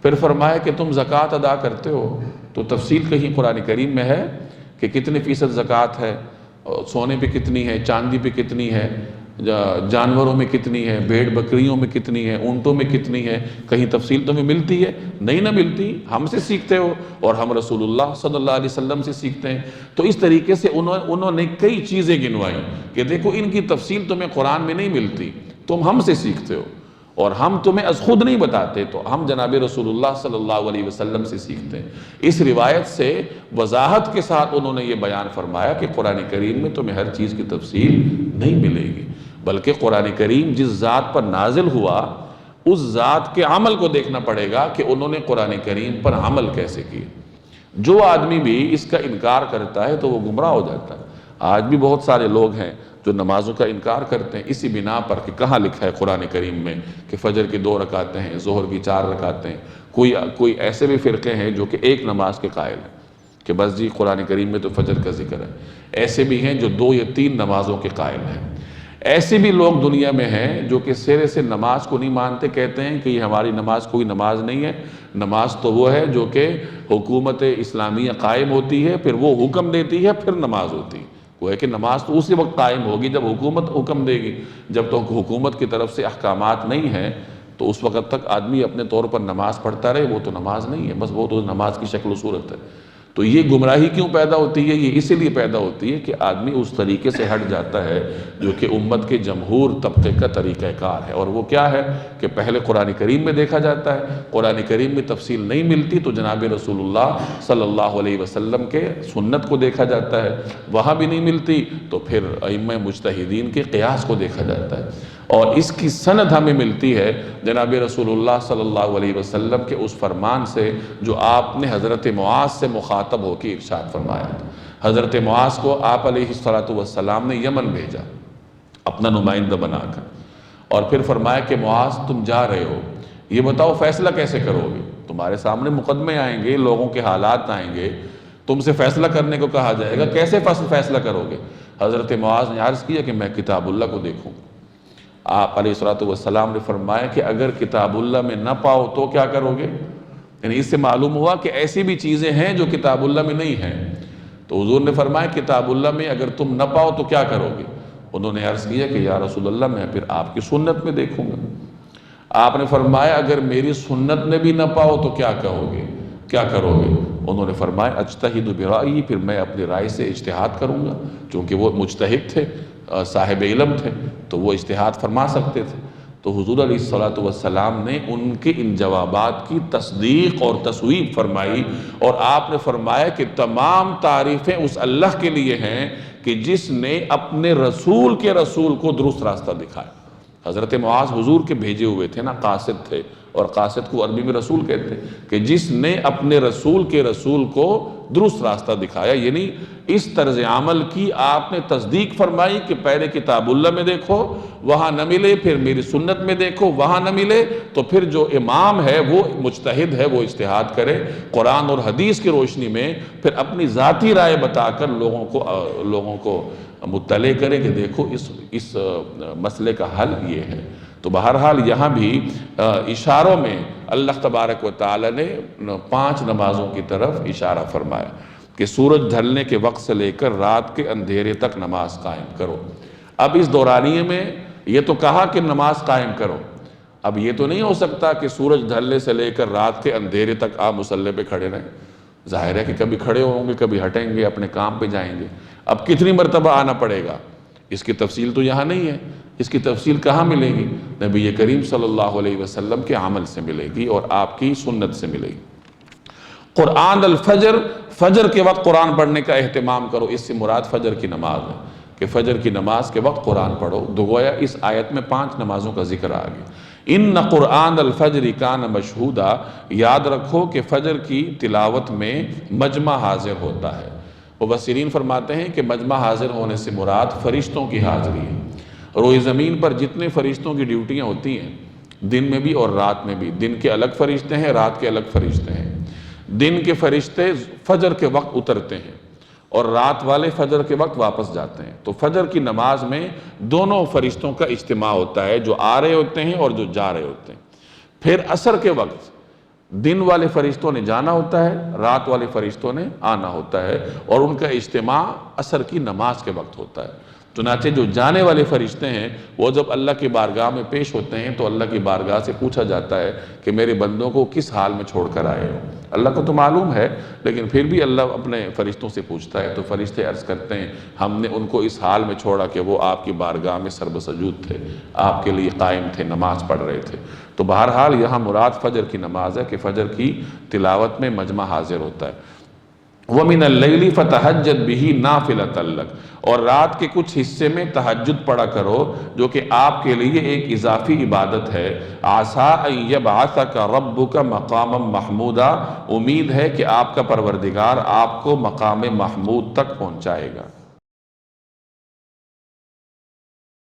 پھر فرمایا کہ تم زکوٰۃ ادا کرتے ہو، تو تفصیل کہیں قرآن کریم میں ہے کہ کتنے فیصد زکوٰۃ ہے، سونے پہ کتنی ہے، چاندی پہ کتنی ہے، جانوروں میں کتنی ہے، بھیڑ بکریوں میں کتنی ہے، اونٹوں میں کتنی ہے، کہیں تفصیل تمہیں ملتی ہے؟ نہیں نہ ملتی، ہم سے سیکھتے ہو اور ہم رسول اللہ صلی اللہ علیہ وسلم سے سیکھتے ہیں۔ تو اس طریقے سے انہوں نے کئی چیزیں گنوائیں کہ دیکھو ان کی تفصیل تمہیں قرآن میں نہیں ملتی، تم ہم سے سیکھتے ہو اور ہم تمہیں از خود نہیں بتاتے، تو ہم جناب رسول اللہ صلی اللہ علیہ وسلم سے سیکھتے ہیں۔ اس روایت سے وضاحت کے ساتھ انہوں نے یہ بیان فرمایا کہ قرآن کریم میں تمہیں ہر چیز کی تفصیل نہیں ملے گی، بلکہ قرآن کریم جس ذات پر نازل ہوا اس ذات کے عمل کو دیکھنا پڑے گا کہ انہوں نے قرآن کریم پر عمل کیسے کیے۔ جو آدمی بھی اس کا انکار کرتا ہے تو وہ گمراہ ہو جاتا ہے۔ آج بھی بہت سارے لوگ ہیں جو نمازوں کا انکار کرتے ہیں اسی بنا پر کہ کہاں لکھا ہے قرآن کریم میں کہ فجر کی 2 رکعتیں ہیں، ظہر کی 4 رکعتیں ہیں۔ کوئی ایسے بھی فرقے ہیں جو کہ 1 نماز کے قائل ہیں، کہ بس جی قرآن کریم میں تو فجر کا ذکر ہے۔ ایسے بھی ہیں جو 2 یا 3 نمازوں کے قائل ہیں۔ ایسے بھی لوگ دنیا میں ہیں جو کہ سرے سے نماز کو نہیں مانتے، کہتے ہیں کہ یہ ہماری نماز کوئی نماز نہیں ہے، نماز تو وہ ہے جو کہ حکومت اسلامیہ قائم ہوتی ہے، پھر وہ حکم دیتی ہے، پھر نماز ہوتی ہے۔ وہ ہے کہ نماز تو اسی وقت قائم ہوگی جب حکومت حکم دے گی، جب تو حکومت کی طرف سے احکامات نہیں ہیں تو اس وقت تک آدمی اپنے طور پر نماز پڑھتا رہے، وہ تو نماز نہیں ہے، بس وہ تو نماز کی شکل و صورت ہے۔ تو یہ گمراہی کیوں پیدا ہوتی ہے؟ یہ اسی لیے پیدا ہوتی ہے کہ آدمی اس طریقے سے ہٹ جاتا ہے جو کہ امت کے جمہور طبقے کا طریقہ کار ہے، اور وہ کیا ہے کہ پہلے قرآن کریم میں دیکھا جاتا ہے، قرآن کریم میں تفصیل نہیں ملتی تو جناب رسول اللہ صلی اللہ علیہ وسلم کے سنت کو دیکھا جاتا ہے، وہاں بھی نہیں ملتی تو پھر ائمہ مجتہدین کے قیاس کو دیکھا جاتا ہے، اور اس کی سند ہمیں ملتی ہے جناب رسول اللہ صلی اللہ علیہ وسلم کے اس فرمان سے جو آپ نے حضرت معاذ سے مخاطب ہو کے ارشاد فرمایا تھا۔ حضرت معاذ کو آپ علیہ السلام نے یمن بھیجا اپنا نمائندہ بنا کر، اور پھر فرمایا کہ معاذ تم جا رہے ہو، یہ بتاؤ فیصلہ کیسے کرو گے؟ تمہارے سامنے مقدمے آئیں گے، لوگوں کے حالات آئیں گے، تم سے فیصلہ کرنے کو کہا جائے گا، کیسے فیصلہ کرو گے؟ حضرت معاذ نے عرض کیا کہ میں کتاب اللہ کو دیکھوں۔ آپ علیہ السلام نے فرمایا کہ اگر کتاب اللہ میں نہ پاؤ تو کیا کرو گے؟ یعنی اس سے معلوم ہوا کہ ایسی بھی چیزیں ہیں جو کتاب اللہ میں نہیں ہیں۔ تو حضور نے فرمایا کتاب اللہ میں اگر تم نہ پاؤ تو کیا کرو گے؟ انہوں نے عرض کیا کہ یا رسول اللہ میں پھر آپ کی سنت میں دیکھوں گا۔ آپ نے فرمایا اگر میری سنت میں بھی نہ پاؤ تو کیا کہو گے، کیا کرو گے؟ انہوں نے فرمایا اجتہد برائیی، پھر میں اپنی رائے سے اجتہاد کروں گا، چونکہ وہ مجتہد تھے، صاحب علم تھے تو وہ اجتہاد فرما سکتے تھے۔ تو حضور علیہ السلام نے ان کے ان جوابات کی تصدیق اور تصویب فرمائی، اور آپ نے فرمایا کہ تمام تعریفیں اس اللہ کے لیے ہیں کہ جس نے اپنے رسول کے رسول کو درست راستہ دکھایا۔ حضرت معاذ حضور کے بھیجے ہوئے تھے نا، قاصد تھے، اور قاصد کو عربی میں رسول کہتے ہیں، کہ جس نے اپنے رسول کے رسول کو درست راستہ دکھایا، یعنی اس طرز عمل کی آپ نے تصدیق فرمائی کہ پہلے کتاب اللہ میں دیکھو وہاں نہ ملے، پھر میری سنت میں دیکھو وہاں نہ ملے، تو پھر جو امام ہے وہ مجتہد ہے، وہ اجتہاد کرے قرآن اور حدیث کی روشنی میں، پھر اپنی ذاتی رائے بتا کر لوگوں کو مطلع کرے کہ دیکھو اس مسئلے کا حل یہ ہے۔ تو بہرحال یہاں بھی اشاروں میں اللہ تبارک و تعالی نے 5 نمازوں کی طرف اشارہ فرمایا کہ سورج ڈھلنے کے وقت سے لے کر رات کے اندھیرے تک نماز قائم کرو۔ اب اس دورانیے میں یہ تو کہا کہ نماز قائم کرو، اب یہ تو نہیں ہو سکتا کہ سورج ڈھلنے سے لے کر رات کے اندھیرے تک آپ مصلی پہ کھڑے رہیں، ظاہر ہے کہ کبھی کھڑے ہوں گے، کبھی ہٹیں گے، اپنے کام پہ جائیں گے، اب کتنی مرتبہ آنا پڑے گا؟ اس کی تفصیل تو یہاں نہیں ہے، اس کی تفصیل کہاں ملے گی؟ نبی کریم صلی اللہ علیہ وسلم کے عمل سے ملے گی اور آپ کی سنت سے ملے گی۔ قرآن الفجر، فجر کے وقت قرآن پڑھنے کا اہتمام کرو، اس سے مراد فجر کی نماز ہے کہ فجر کی نماز کے وقت قرآن پڑھو۔ گویا اس آیت میں 5 نمازوں کا ذکر آ گیا۔ ان قرآن الفجر کان مشہودا، یاد رکھو کہ فجر کی تلاوت میں مجمع حاضر ہوتا ہے۔ مفسرین فرماتے ہیں کہ مجمع حاضر ہونے سے مراد فرشتوں کی حاضری ہے۔ روئے زمین پر جتنے فرشتوں کی ڈیوٹیاں ہوتی ہیں، دن میں بھی اور رات میں بھی، دن کے الگ فرشتے ہیں، رات کے الگ فرشتے ہیں۔ دن کے فرشتے فجر کے وقت اترتے ہیں اور رات والے فجر کے وقت واپس جاتے ہیں، تو فجر کی نماز میں دونوں فرشتوں کا اجتماع ہوتا ہے، جو آ رہے ہوتے ہیں اور جو جا رہے ہوتے ہیں۔ پھر عصر کے وقت دن والے فرشتوں نے جانا ہوتا ہے، رات والے فرشتوں نے آنا ہوتا ہے، اور ان کا اجتماع عصر کی نماز کے وقت ہوتا ہے۔ چنانچہ جو جانے والے فرشتے ہیں وہ جب اللہ کی بارگاہ میں پیش ہوتے ہیں تو اللہ کی بارگاہ سے پوچھا جاتا ہے کہ میرے بندوں کو کس حال میں چھوڑ کر آئے ہو؟ اللہ کو تو معلوم ہے، لیکن پھر بھی اللہ اپنے فرشتوں سے پوچھتا ہے، تو فرشتے عرض کرتے ہیں ہم نے ان کو اس حال میں چھوڑا کہ وہ آپ کی بارگاہ میں سر بسجود تھے، آپ کے لیے قائم تھے، نماز پڑھ رہے تھے۔ تو بہرحال یہاں مراد فجر کی نماز ہے کہ فجر کی تلاوت میں مجمع حاضر ہوتا ہے۔ وَمِنَ اللَّيْلِ فَتَحَجَّدْ بِهِ نَافِلَةً لَكَ، اور رات کے کچھ حصے میں تہجد پڑھا کرو جو کہ آپ کے لیے ایک اضافی عبادت ہے۔ عَسَىٰ أَن يَبْعَثَكَ رَبُّكَ مَقَامًا مَحْمُودًا، امید ہے کہ آپ کا پروردگار آپ کو مقام محمود تک پہنچائے گا۔